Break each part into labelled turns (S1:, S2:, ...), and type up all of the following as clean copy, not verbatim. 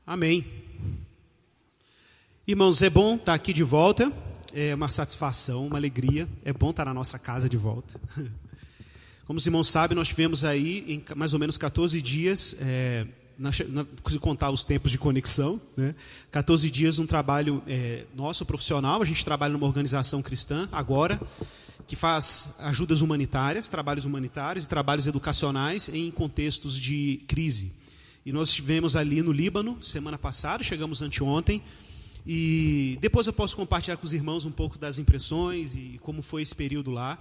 S1: Amém. Irmãos, é bom estar aqui de volta, é uma satisfação, uma alegria, é bom estar na nossa casa de volta. Como os irmãos sabem, nós tivemos aí em mais ou menos 14 dias, se contar os tempos de conexão, né? 14 dias um trabalho nosso, profissional. A gente trabalha numa organização cristã agora, que faz ajudas humanitárias, trabalhos humanitários e trabalhos educacionais em contextos de crise. E nós estivemos ali no Líbano semana passada, chegamos anteontem, e depois eu posso compartilhar com os irmãos um pouco das impressões e como foi esse período lá.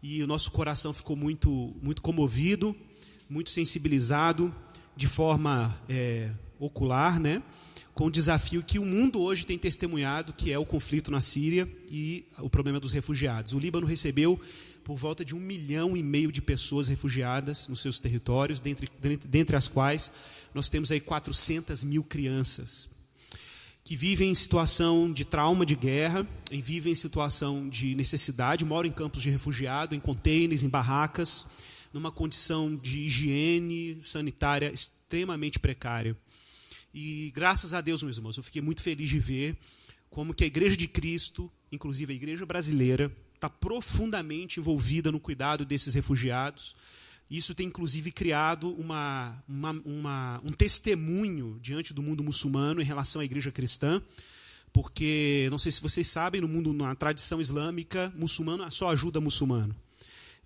S1: E o nosso coração ficou muito comovido, muito sensibilizado, de forma ocular, né? Com o desafio que o mundo hoje tem testemunhado, que é o conflito na Síria e o problema dos refugiados. O Líbano recebeu por volta de 1,5 milhão de pessoas refugiadas nos seus territórios, dentre as quais nós temos aí 400 mil crianças que vivem em situação de trauma de guerra, vivem em situação de necessidade, moram em campos de refugiado, em containers, em barracas, numa condição de higiene sanitária extremamente precária. E graças a Deus, meus irmãos, eu fiquei muito feliz de ver como que a Igreja de Cristo, inclusive a Igreja brasileira, está profundamente envolvida no cuidado desses refugiados. Isso tem, inclusive, criado um testemunho diante do mundo muçulmano em relação à igreja cristã, porque, não sei se vocês sabem, no mundo, na tradição islâmica, muçulmano só ajuda muçulmano.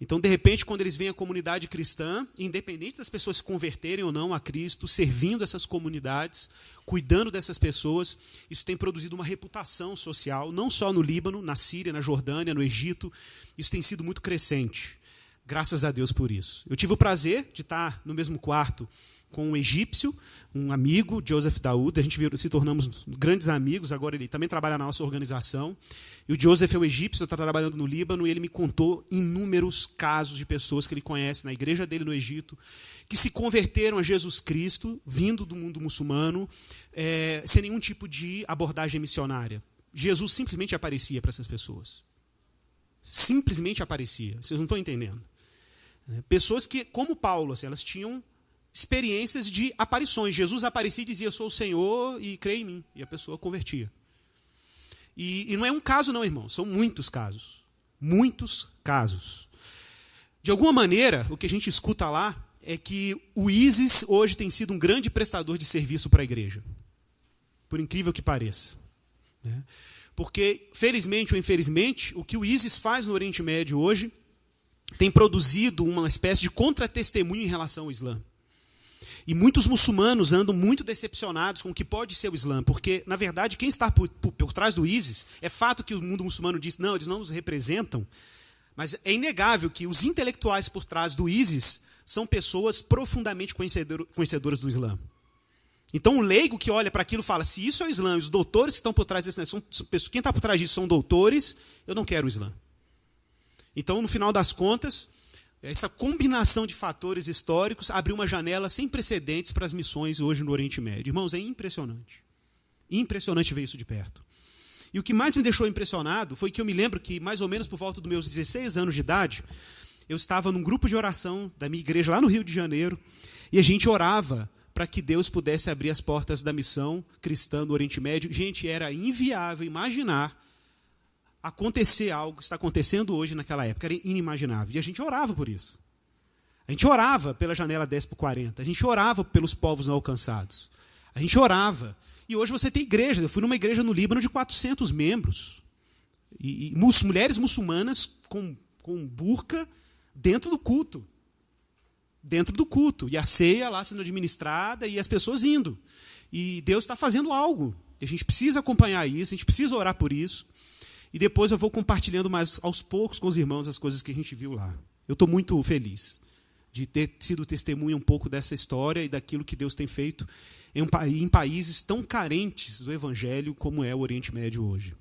S1: Então, de repente, quando eles veem a comunidade cristã, independente das pessoas se converterem ou não a Cristo, servindo essas comunidades, cuidando dessas pessoas, isso tem produzido uma reputação social, não só no Líbano, na Síria, na Jordânia, no Egito. Isso tem sido muito crescente. Graças a Deus por isso. Eu tive o prazer de estar no mesmo quarto com um egípcio, um amigo, Joseph Daoud. A gente se tornamos grandes amigos, agora ele também trabalha na nossa organização. E o Joseph é um egípcio, está trabalhando no Líbano, e ele me contou inúmeros casos de pessoas que ele conhece na igreja dele no Egito, que se converteram a Jesus Cristo, vindo do mundo muçulmano, sem nenhum tipo de abordagem missionária. Jesus simplesmente aparecia para essas pessoas. Simplesmente aparecia. Vocês não estão entendendo. Pessoas que, como Paulo, assim, elas tinham experiências de aparições. Jesus aparecia e dizia, eu sou o Senhor e creia em mim. E a pessoa convertia. E não é um caso não, irmão. São muitos casos. Muitos casos. De alguma maneira, o que a gente escuta lá é que o ISIS hoje tem sido um grande prestador de serviço para a igreja. Por incrível que pareça. Porque, felizmente ou infelizmente, o que o ISIS faz no Oriente Médio hoje tem produzido uma espécie de contra-testemunho em relação ao Islã. E muitos muçulmanos andam muito decepcionados com o que pode ser o Islã, porque, na verdade, quem está por trás do ISIS, é fato que o mundo muçulmano diz, não, eles não nos representam, mas é inegável que os intelectuais por trás do ISIS são pessoas profundamente conhecedoras do Islã. Então, o leigo que olha para aquilo fala, se isso é o Islã, os doutores que estão por trás desse, quem está por trás disso são doutores, eu não quero o Islã. Então, no final das contas, essa combinação de fatores históricos abriu uma janela sem precedentes para as missões hoje no Oriente Médio. Irmãos, é impressionante. Impressionante ver isso de perto. E o que mais me deixou impressionado foi que eu me lembro que, mais ou menos por volta dos meus 16 anos de idade, eu estava num grupo de oração da minha igreja lá no Rio de Janeiro, e a gente orava para que Deus pudesse abrir as portas da missão cristã no Oriente Médio. Gente, era inviável imaginar acontecer algo que está acontecendo hoje naquela época, era inimaginável. E a gente orava por isso. A gente orava pela janela 10/40. A gente orava pelos povos não alcançados. A gente orava. E hoje você tem igrejas. Eu fui numa igreja no Líbano de 400 membros. E mulheres muçulmanas com burca dentro do culto. Dentro do culto. E a ceia lá sendo administrada e as pessoas indo. E Deus está fazendo algo. E a gente precisa acompanhar isso, a gente precisa orar por isso. E depois eu vou compartilhando mais aos poucos com os irmãos as coisas que a gente viu lá. Eu estou muito feliz de ter sido testemunha um pouco dessa história e daquilo que Deus tem feito em países tão carentes do Evangelho como é o Oriente Médio hoje.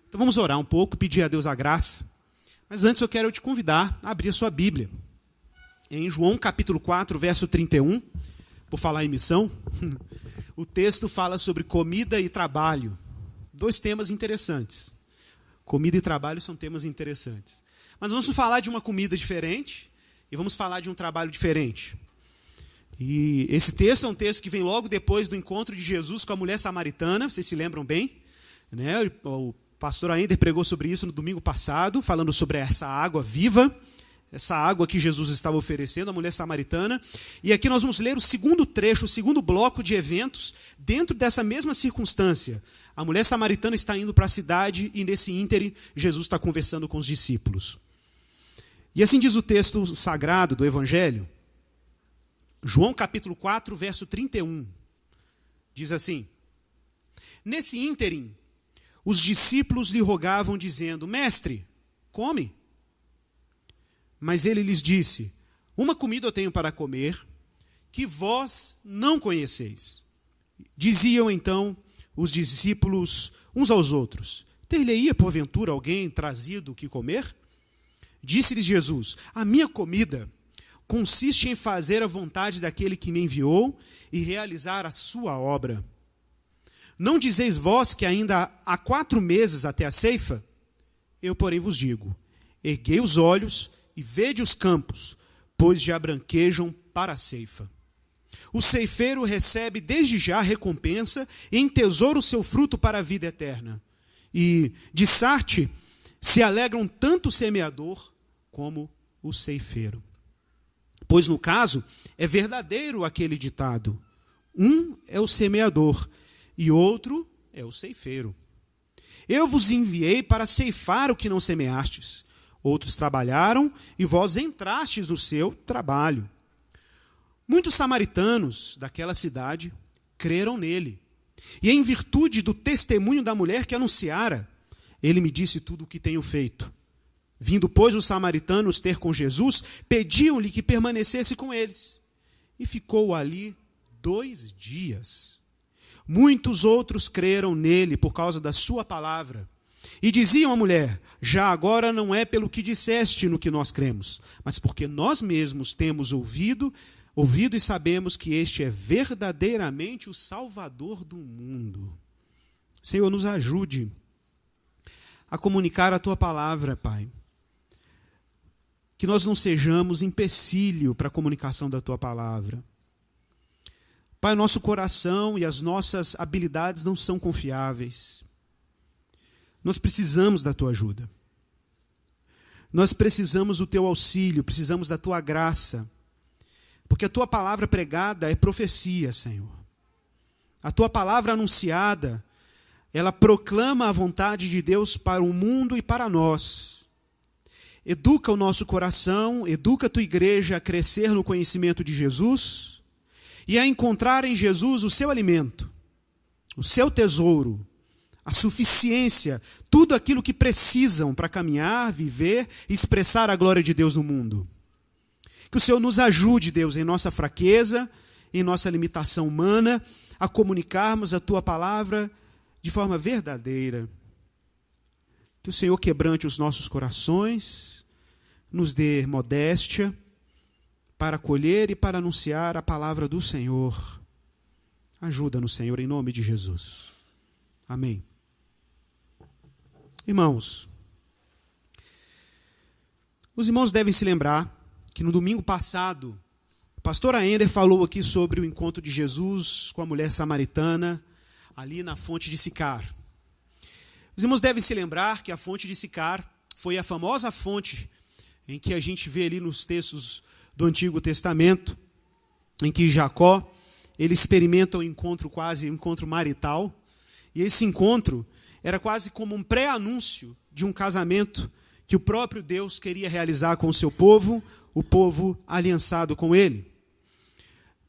S1: Então vamos orar um pouco, pedir a Deus a graça. Mas antes eu quero te convidar a abrir a sua Bíblia. Em João capítulo 4, verso 31, por falar em missão, o texto fala sobre comida e trabalho. 2 temas interessantes. Comida e trabalho são temas interessantes. Mas vamos falar de uma comida diferente e vamos falar de um trabalho diferente. E esse texto é um texto que vem logo depois do encontro de Jesus com a mulher samaritana, vocês se lembram bem? Né? O pastor Aender pregou sobre isso no domingo passado, falando sobre essa água viva, essa água que Jesus estava oferecendo à mulher samaritana. E aqui nós vamos ler o segundo trecho, o segundo bloco de eventos dentro dessa mesma circunstância. A mulher samaritana está indo para a cidade e nesse ínterim Jesus está conversando com os discípulos. E assim diz o texto sagrado do Evangelho, João capítulo 4, verso 31. Diz assim: nesse ínterim, os discípulos lhe rogavam, dizendo: Mestre, come. Mas ele lhes disse: uma comida eu tenho para comer, que vós não conheceis. Diziam então os discípulos uns aos outros: ter-lhe-ia porventura alguém trazido o que comer? Disse-lhes Jesus: a minha comida consiste em fazer a vontade daquele que me enviou e realizar a sua obra. Não dizeis vós que ainda há 4 meses até a ceifa? Eu, porém, vos digo: erguei os olhos e vede os campos, pois já branquejam para a ceifa. O ceifeiro recebe desde já a recompensa e entesoura o seu fruto para a vida eterna. E, de Sarte, se alegram tanto o semeador como o ceifeiro. Pois, no caso, é verdadeiro aquele ditado: um é o semeador e outro é o ceifeiro. Eu vos enviei para ceifar o que não semeastes. Outros trabalharam e vós entrastes no seu trabalho. Muitos samaritanos daquela cidade creram nele. E em virtude do testemunho da mulher que anunciara, ele me disse tudo o que tenho feito. Vindo, pois, os samaritanos ter com Jesus, pediam-lhe que permanecesse com eles. E ficou ali 2 dias. Muitos outros creram nele por causa da sua palavra. E diziam à mulher: já agora não é pelo que disseste no que nós cremos, mas porque nós mesmos temos ouvido e sabemos que este é verdadeiramente o Salvador do mundo. Senhor, nos ajude a comunicar a tua palavra, Pai. Que nós não sejamos empecilho para a comunicação da tua palavra. Pai, nosso coração e as nossas habilidades não são confiáveis. Nós precisamos da tua ajuda. Nós precisamos do teu auxílio, precisamos da tua graça. Porque a tua palavra pregada é profecia, Senhor. A tua palavra anunciada, ela proclama a vontade de Deus para o mundo e para nós. Educa o nosso coração, educa a tua igreja a crescer no conhecimento de Jesus e a encontrar em Jesus o seu alimento, o seu tesouro, a suficiência, tudo aquilo que precisam para caminhar, viver e expressar a glória de Deus no mundo. Que o Senhor nos ajude, Deus, em nossa fraqueza, em nossa limitação humana, a comunicarmos a tua palavra de forma verdadeira. Que o Senhor quebrante os nossos corações, nos dê modéstia para acolher e para anunciar a palavra do Senhor. Ajuda-nos, Senhor, em nome de Jesus. Amém. Irmãos, os irmãos devem se lembrar que no domingo passado, o pastor Aender falou aqui sobre o encontro de Jesus com a mulher samaritana, ali na fonte de Sicar. Os irmãos devem se lembrar que a fonte de Sicar foi a famosa fonte em que a gente vê ali nos textos do Antigo Testamento, em que Jacó, ele experimenta um encontro quase, um encontro marital, e esse encontro era quase como um pré-anúncio de um casamento que o próprio Deus queria realizar com o seu povo, o povo aliançado com ele.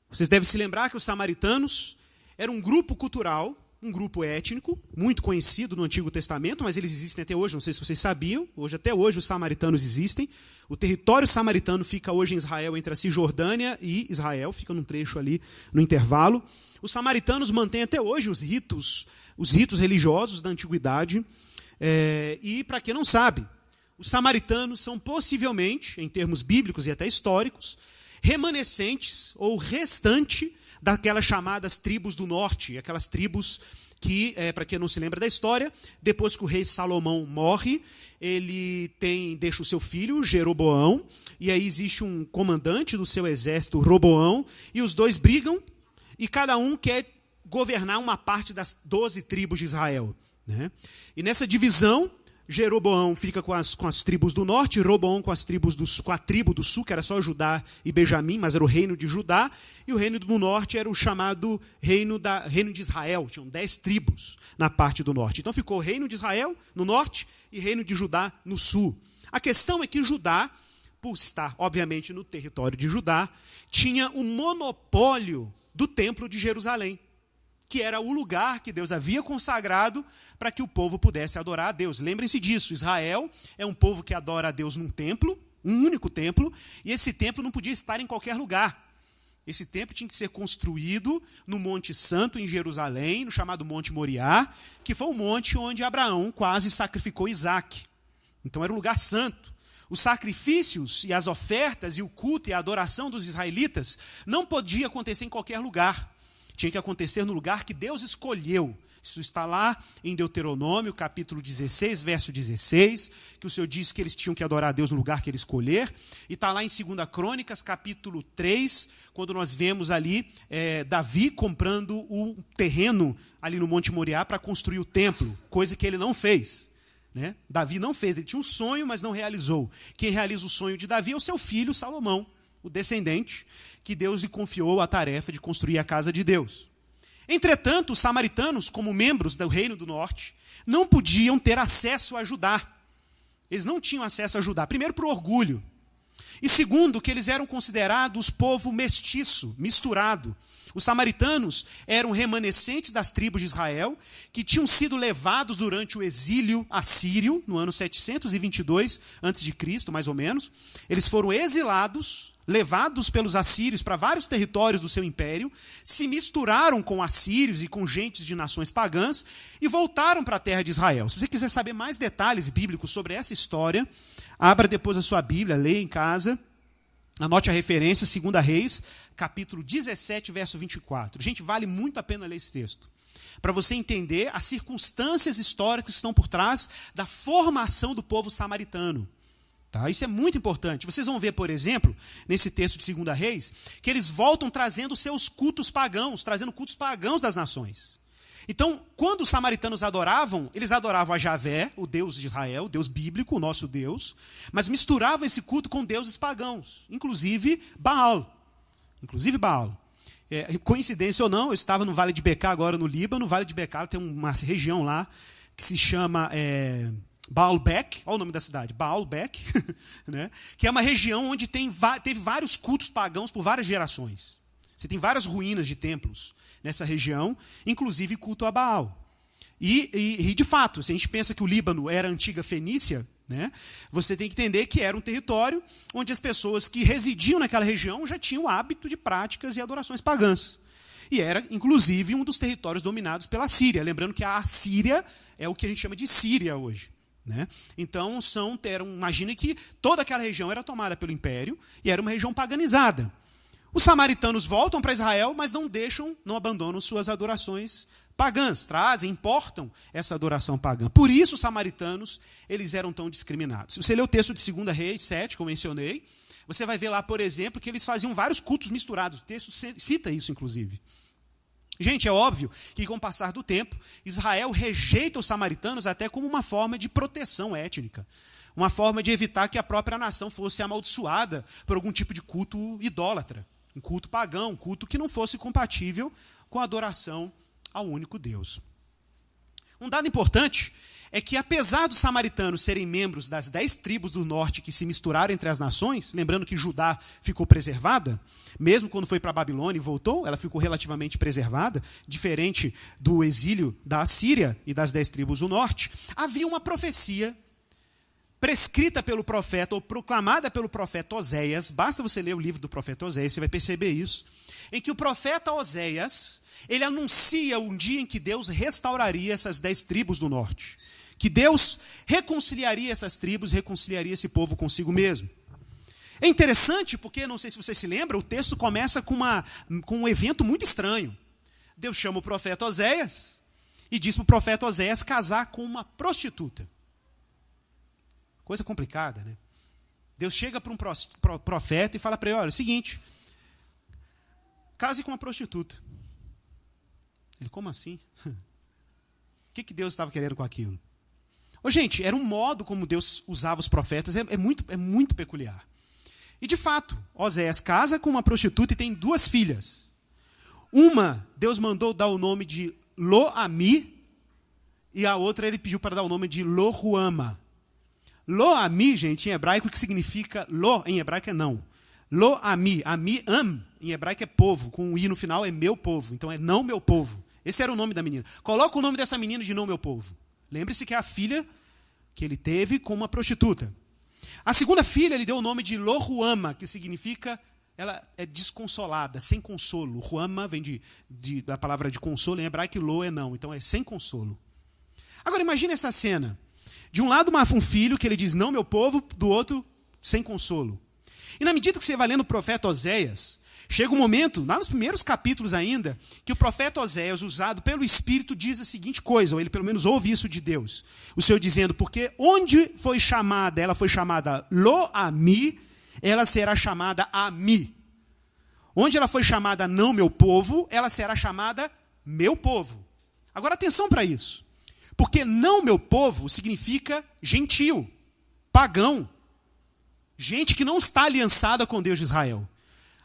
S1: Vocês devem se lembrar que os samaritanos eram um grupo cultural, um grupo étnico, muito conhecido no Antigo Testamento, mas eles existem até hoje, não sei se vocês sabiam, até hoje os samaritanos existem. O território samaritano fica hoje em Israel, entre a Cisjordânia e Israel, fica num trecho ali no intervalo. Os samaritanos mantêm até hoje os ritos religiosos da antiguidade. E, para quem não sabe, os samaritanos são possivelmente, em termos bíblicos e até históricos, remanescentes ou restante daquelas chamadas tribos do norte, aquelas tribos que, para quem não se lembra da história, depois que o rei Salomão morre, ele deixa o seu filho, Jeroboão, e aí existe um comandante do seu exército, Roboão, e os dois brigam, e cada um quer governar uma parte das 12 tribos de Israel, né? E nessa divisão, Jeroboão fica com as tribos do norte, Roboão com a tribo do sul, que era só Judá e Benjamim, mas era o reino de Judá, e o reino do norte era o chamado reino de Israel, tinham 10 tribos na parte do norte. Então ficou o reino de Israel no norte e reino de Judá no sul. A questão é que Judá, por estar obviamente no território de Judá, tinha o monopólio do templo de Jerusalém, que era o lugar que Deus havia consagrado para que o povo pudesse adorar a Deus. Lembrem-se disso, Israel é um povo que adora a Deus num templo, um único templo, e esse templo não podia estar em qualquer lugar. Esse templo tinha que ser construído no Monte Santo, em Jerusalém, no chamado Monte Moriá, que foi o monte onde Abraão quase sacrificou Isaac. Então era um lugar santo. Os sacrifícios e as ofertas e o culto e a adoração dos israelitas não podia acontecer em qualquer lugar. Tinha que acontecer no lugar que Deus escolheu. Isso está lá em Deuteronômio, capítulo 16, verso 16, que o Senhor disse que eles tinham que adorar a Deus no lugar que Ele escolher. E está lá em 2 Crônicas, capítulo 3, quando nós vemos ali Davi comprando um terreno ali no Monte Moriá para construir o templo, coisa que ele não fez, né? Davi não fez, ele tinha um sonho, mas não realizou. Quem realiza o sonho de Davi é o seu filho Salomão, o descendente, que Deus lhe confiou a tarefa de construir a casa de Deus. Entretanto, os samaritanos, como membros do Reino do Norte, não podiam ter acesso a Judá. Eles não tinham acesso a Judá, primeiro por orgulho, e segundo, que eles eram considerados povo mestiço, misturado. Os samaritanos eram remanescentes das tribos de Israel, que tinham sido levados durante o exílio assírio, no ano 722 a.C., mais ou menos. Eles foram exilados, levados pelos assírios para vários territórios do seu império, se misturaram com assírios e com gentes de nações pagãs e voltaram para a terra de Israel. Se você quiser saber mais detalhes bíblicos sobre essa história, abra depois a sua Bíblia, leia em casa, anote a referência, 2 Reis, capítulo 17, verso 24. Gente, vale muito a pena ler esse texto, para você entender as circunstâncias históricas que estão por trás da formação do povo samaritano. Tá? Isso é muito importante. Vocês vão ver, por exemplo, nesse texto de 2 Reis, que eles voltam trazendo seus cultos pagãos, trazendo cultos pagãos das nações. Então, quando os samaritanos adoravam, eles adoravam a Javé, o Deus de Israel, o Deus bíblico, o nosso Deus, mas misturavam esse culto com deuses pagãos, inclusive Baal. Coincidência ou não, eu estava no Vale de Becá agora no Líbano. No Vale de Becá tem uma região lá que se chama Baalbek, olha o nome da cidade, Baalbek, né? Que é uma região onde teve vários cultos pagãos por várias gerações. Você tem várias ruínas de templos nessa região, inclusive culto a Baal. E de fato, se a gente pensa que o Líbano era a antiga Fenícia, né, você tem que entender que era um território onde as pessoas que residiam naquela região já tinham o hábito de práticas e adorações pagãs. E era, inclusive, um dos territórios dominados pela Síria. Lembrando que a Assíria é o que a gente chama de Síria hoje, né? Então, imagine que toda aquela região era tomada pelo império e era uma região paganizada. Os samaritanos voltam para Israel, mas não abandonam suas adorações pagãs, importam essa adoração pagã. Por isso, os samaritanos, eles eram tão discriminados. Se você ler o texto de 2 Reis 7, como eu mencionei, você vai ver lá, por exemplo, que eles faziam vários cultos misturados. O texto cita isso, inclusive. Gente, é óbvio que, com o passar do tempo, Israel rejeita os samaritanos até como uma forma de proteção étnica, uma forma de evitar que a própria nação fosse amaldiçoada por algum tipo de culto idólatra, um culto pagão, um culto que não fosse compatível com a adoração ao único Deus. Um dado importante é que, apesar dos samaritanos serem membros das 10 tribos do norte que se misturaram entre as nações, lembrando que Judá ficou preservada, mesmo quando foi para a Babilônia e voltou, ela ficou relativamente preservada, diferente do exílio da Assíria e das 10 tribos do norte, havia uma profecia prescrita pelo profeta, ou proclamada pelo profeta Oséias, basta você ler o livro do profeta Oséias, você vai perceber isso, em que o profeta Oséias, ele anuncia um dia em que Deus restauraria essas 10 tribos do norte, que Deus reconciliaria essas tribos, reconciliaria esse povo consigo mesmo. É interessante porque, não sei se você se lembra, o texto começa com um evento muito estranho. Deus chama o profeta Oséias e diz para o profeta Oséias casar com uma prostituta. Coisa complicada, né? Deus chega para um profeta e fala para ele, olha, é o seguinte, case com uma prostituta. Ele, como assim? O que Deus estava querendo com aquilo? Gente, era um modo como Deus usava os profetas, é muito peculiar. E de fato, Oséias casa com uma prostituta e tem 2 filhas. Uma, Deus mandou dar o nome de Lo-Ami, e a outra ele pediu para dar o nome de Lo-Ruama. Lo-Ami, gente, em hebraico, que significa Lo, em hebraico é não. Lo-Ami, Ami-Am, em hebraico é povo, com um I no final é meu povo, então é não meu povo. Esse era o nome da menina. Coloca o nome dessa menina de não meu povo. Lembre-se que é a filha que ele teve com uma prostituta. A segunda filha, ele deu o nome de Lo-Ruama, que significa, ela é desconsolada, sem consolo. Ruama vem da palavra de consolo, em hebraico Lo é não, então é sem consolo. Agora imagine essa cena. De um lado um filho que ele diz, não meu povo, do outro, sem consolo. E na medida que você vai lendo o profeta Oséias, chega um momento, lá nos primeiros capítulos ainda, que o profeta Oséias, usado pelo Espírito, diz a seguinte coisa, ou ele pelo menos ouve isso de Deus. O Senhor dizendo, porque onde foi chamada, ela foi chamada Lo-Ami, ela será chamada Ami. Onde ela foi chamada não meu povo, ela será chamada meu povo. Agora atenção para isso. Porque não meu povo significa gentil, pagão. Gente que não está aliançada com Deus de Israel.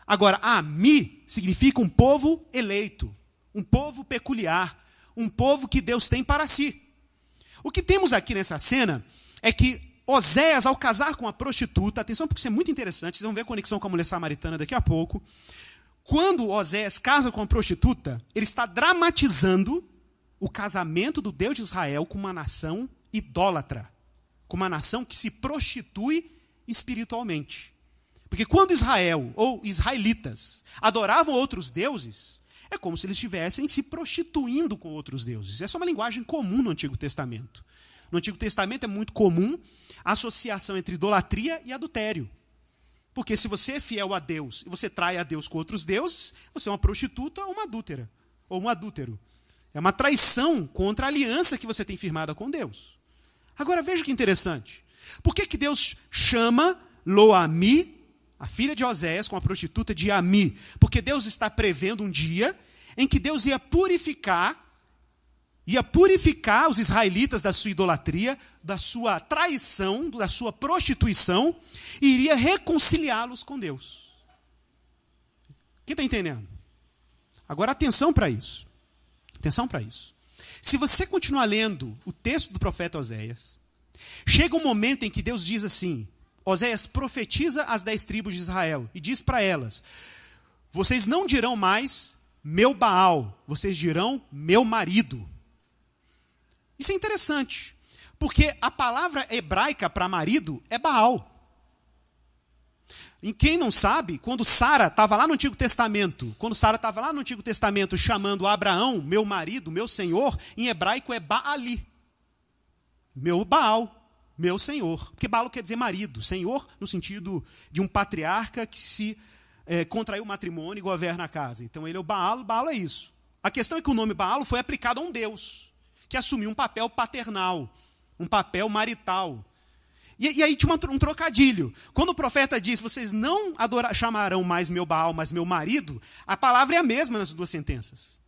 S1: Agora, Ami significa um povo eleito, um povo peculiar, um povo que Deus tem para si. O que temos aqui nessa cena é que Oséias, ao casar com a prostituta, atenção porque isso é muito interessante, vocês vão ver a conexão com a mulher samaritana daqui a pouco. Quando Oséias casa com a prostituta, ele está dramatizando o casamento do Deus de Israel com uma nação idólatra, com uma nação que se prostitui espiritualmente. Porque quando Israel, ou israelitas, adoravam outros deuses, é como se eles estivessem se prostituindo com outros deuses. Essa é uma linguagem comum no Antigo Testamento. No Antigo Testamento é muito comum a associação entre idolatria e adultério. Porque se você é fiel a Deus e você trai a Deus com outros deuses, você é uma prostituta ou uma adúltera, ou um adúltero. É uma traição contra a aliança que você tem firmada com Deus. Agora veja que interessante. Por que Deus chama Lo-Ami, a filha de Oséias, com a prostituta, de Ami? Porque Deus está prevendo um dia em que Deus ia purificar os israelitas da sua idolatria, da sua traição, da sua prostituição, e iria reconciliá-los com Deus. Quem está entendendo? Agora atenção para isso. Atenção para isso. Se você continuar lendo o texto do profeta Oséias, chega um momento em que Deus diz assim, Oséias profetiza as 10 tribos de Israel e diz para elas, vocês não dirão mais meu Baal, vocês dirão meu marido. Isso é interessante, porque a palavra hebraica para marido é Baal. E quem não sabe, quando Sara estava lá no Antigo Testamento, chamando Abraão, meu marido, meu senhor, em hebraico é Baali. Meu Baal, meu senhor. Porque Baal quer dizer marido, senhor no sentido de um patriarca que se contraiu o matrimônio e governa a casa. Então ele é o Baal, Baal é isso. A questão é que o nome Baal foi aplicado a um deus, que assumiu um papel paternal, um papel marital. E aí tinha um trocadilho. Quando o profeta diz, vocês não chamarão mais meu Baal, mas meu marido, a palavra é a mesma nas 2 sentenças.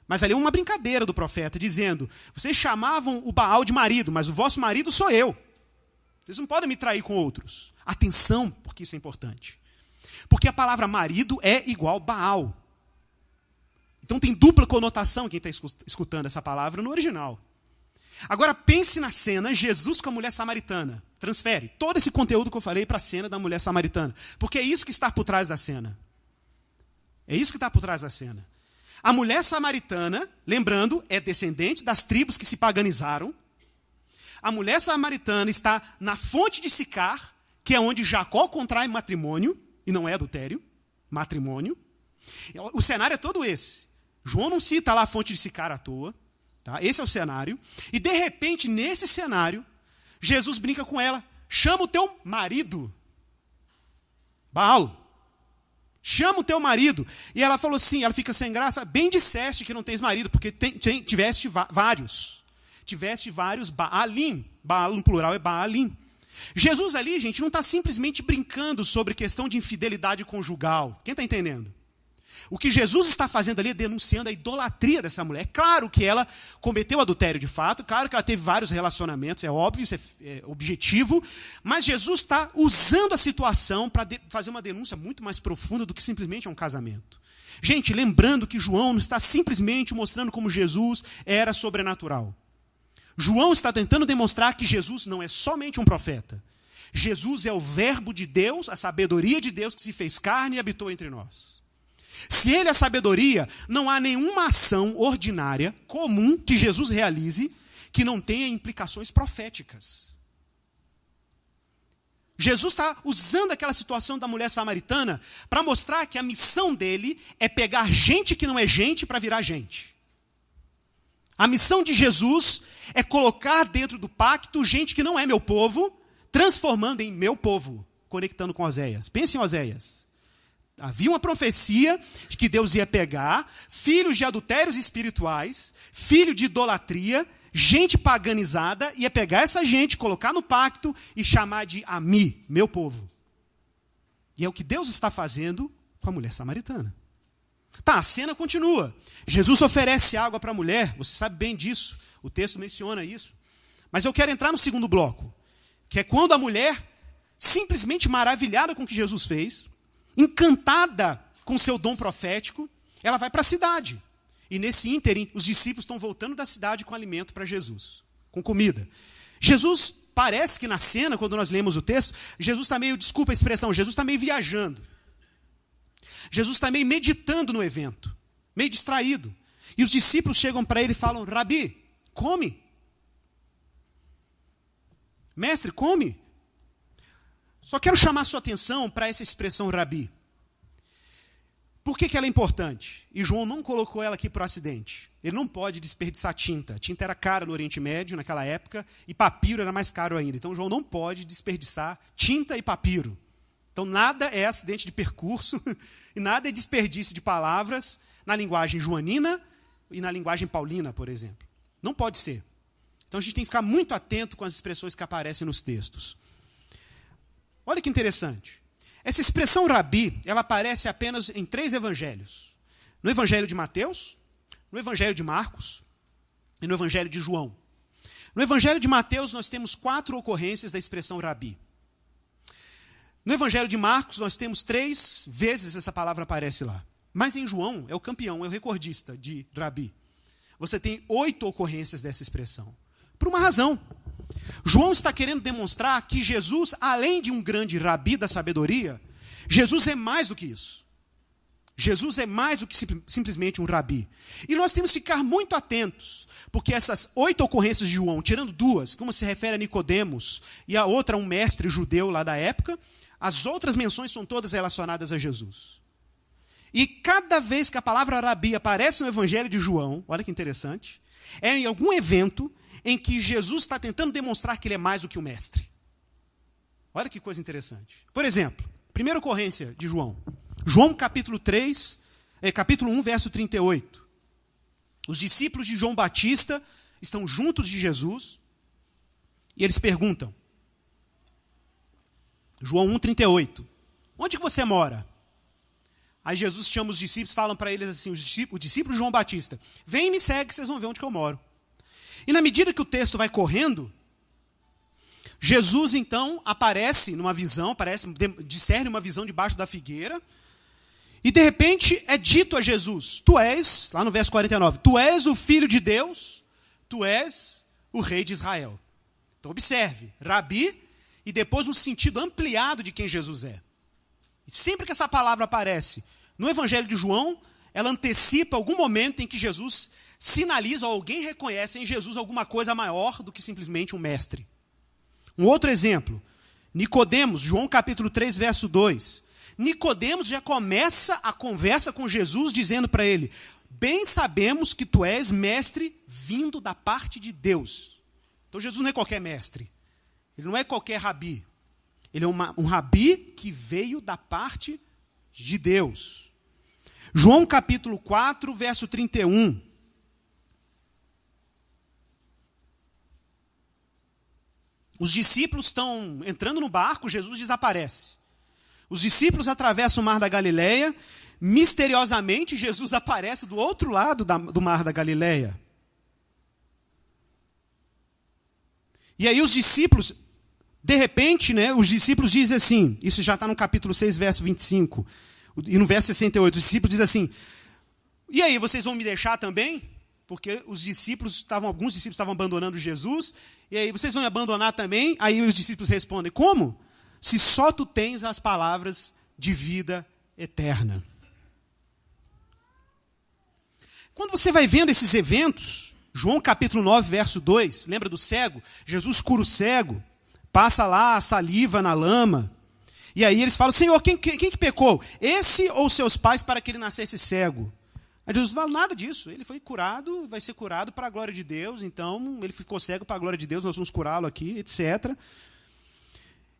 S1: Mas ali é uma brincadeira do profeta, dizendo, vocês chamavam o Baal de marido, mas o vosso marido sou eu. Vocês não podem me trair com outros. Atenção, porque isso é importante. Porque a palavra marido é igual Baal. Então tem dupla conotação quem está escutando essa palavra no original. Agora pense na cena, Jesus com a mulher samaritana. Transfere todo esse conteúdo que eu falei para a cena da mulher samaritana. Porque é isso que está por trás da cena. É isso que está por trás da cena. A mulher samaritana, lembrando, é descendente das tribos que se paganizaram. A mulher samaritana está na fonte de Sicar, que é onde Jacó contrai matrimônio, e não é adultério, matrimônio. O cenário é todo esse. João não cita lá a fonte de Sicar à toa. Tá? Esse é o cenário. E de repente, nesse cenário, Jesus brinca com ela. Chama o teu marido. Baal. Chama o teu marido. E ela falou assim, ela fica sem graça, bem disseste que não tens marido, porque tiveste vários. Tiveste vários Baalim. Baal no plural é Baalim. Jesus ali, gente, não está simplesmente brincando sobre questão de infidelidade conjugal. Quem está entendendo? O que Jesus está fazendo ali é denunciando a idolatria dessa mulher. É claro que ela cometeu adultério de fato, claro que ela teve vários relacionamentos, é óbvio, isso é objetivo, mas Jesus está usando a situação para fazer uma denúncia muito mais profunda do que simplesmente um casamento. Gente, lembrando que João não está simplesmente mostrando como Jesus era sobrenatural. João está tentando demonstrar que Jesus não é somente um profeta. Jesus é o verbo de Deus, a sabedoria de Deus que se fez carne e habitou entre nós. Se ele é sabedoria, não há nenhuma ação ordinária, comum, que Jesus realize, que não tenha implicações proféticas. Jesus está usando aquela situação da mulher samaritana para mostrar que a missão dele é pegar gente que não é gente para virar gente. A missão de Jesus é colocar dentro do pacto gente que não é meu povo, transformando em meu povo, conectando com Oséias. Pense em Oséias. Havia uma profecia de que Deus ia pegar filhos de adultérios espirituais, filho de idolatria, gente paganizada, ia pegar essa gente, colocar no pacto e chamar de Ami, meu povo. E é o que Deus está fazendo com a mulher samaritana. Tá, a cena continua. Jesus oferece água para a mulher, você sabe bem disso, o texto menciona isso. Mas eu quero entrar no segundo bloco, que é quando a mulher, simplesmente maravilhada com o que Jesus fez, encantada com seu dom profético, ela vai para a cidade. E nesse ínterim, os discípulos estão voltando da cidade com alimento para Jesus, com comida. Jesus, parece que na cena, quando nós lemos o texto, Jesus está meio, desculpa a expressão, Jesus está meio viajando. Jesus está meio meditando no evento, meio distraído. E os discípulos chegam para ele e falam, Rabi, come. Mestre, come. Só quero chamar sua atenção para essa expressão Rabi. Por que ela é importante? E João não colocou ela aqui por acidente. Ele não pode desperdiçar tinta. Tinta era cara no Oriente Médio naquela época e papiro era mais caro ainda. Então João não pode desperdiçar tinta e papiro. Então nada é acidente de percurso e nada é desperdício de palavras na linguagem joanina e na linguagem paulina, por exemplo. Não pode ser. Então a gente tem que ficar muito atento com as expressões que aparecem nos textos. Olha que interessante. Essa expressão Rabi, ela aparece apenas em 3 evangelhos. No evangelho de Mateus, no evangelho de Marcos e no evangelho de João. No evangelho de Mateus, nós temos 4 ocorrências da expressão Rabi. No evangelho de Marcos, nós temos 3 vezes essa palavra aparece lá. Mas em João, é o campeão, é o recordista de Rabi. Você tem 8 ocorrências dessa expressão. Por uma razão. João está querendo demonstrar que Jesus, além de um grande rabi da sabedoria, Jesus é mais do que isso. Jesus é mais do que simplesmente um rabi. E nós temos que ficar muito atentos, porque essas 8 ocorrências de João, tirando 2, que uma se refere a Nicodemos e a outra a um mestre judeu lá da época, as outras menções são todas relacionadas a Jesus. E cada vez que a palavra rabi aparece no evangelho de João, olha que interessante, é em algum evento em que Jesus está tentando demonstrar que ele é mais do que o mestre. Olha que coisa interessante. Por exemplo, primeira ocorrência de João. João capítulo 1, verso 38. Os discípulos de João Batista estão juntos de Jesus e eles perguntam. João 1, 38. Onde que você mora? Aí Jesus chama os discípulos, falam para eles assim, o discípulo de João Batista, vem e me segue, vocês vão ver onde que eu moro. E na medida que o texto vai correndo, Jesus então aparece numa visão, discerne uma visão debaixo da figueira, e de repente é dito a Jesus, tu és, lá no verso 49, tu és o Filho de Deus, tu és o Rei de Israel. Então observe, Rabi, e depois um sentido ampliado de quem Jesus é. E sempre que essa palavra aparece no Evangelho de João, ela antecipa algum momento em que Jesus sinaliza ou alguém reconhece em Jesus alguma coisa maior do que simplesmente um mestre. Um outro exemplo, Nicodemos, João capítulo 3, verso 2. Nicodemos já começa a conversa com Jesus dizendo para ele, bem sabemos que tu és mestre vindo da parte de Deus. Então Jesus não é qualquer mestre, ele não é qualquer rabi. Ele é um rabi que veio da parte de Deus. João capítulo 4, verso 31. Os discípulos estão entrando no barco, Jesus desaparece. Os discípulos atravessam o mar da Galileia, misteriosamente Jesus aparece do outro lado do mar da Galileia. E aí os discípulos, de repente, os discípulos dizem assim, isso já está no capítulo 6, verso 25, e no verso 68, os discípulos dizem assim, e aí, vocês vão me deixar também? Porque alguns discípulos estavam abandonando Jesus, e aí, vocês vão me abandonar também? Aí os discípulos respondem, como? Se só tu tens as palavras de vida eterna. Quando você vai vendo esses eventos, João capítulo 9, verso 2, lembra do cego? Jesus cura o cego, passa lá a saliva na lama, e aí eles falam, Senhor, quem que pecou? Esse ou seus pais para que ele nascesse cego? Aí Jesus fala, nada disso, ele foi curado, vai ser curado para a glória de Deus, então ele ficou cego para a glória de Deus, nós vamos curá-lo aqui, etc.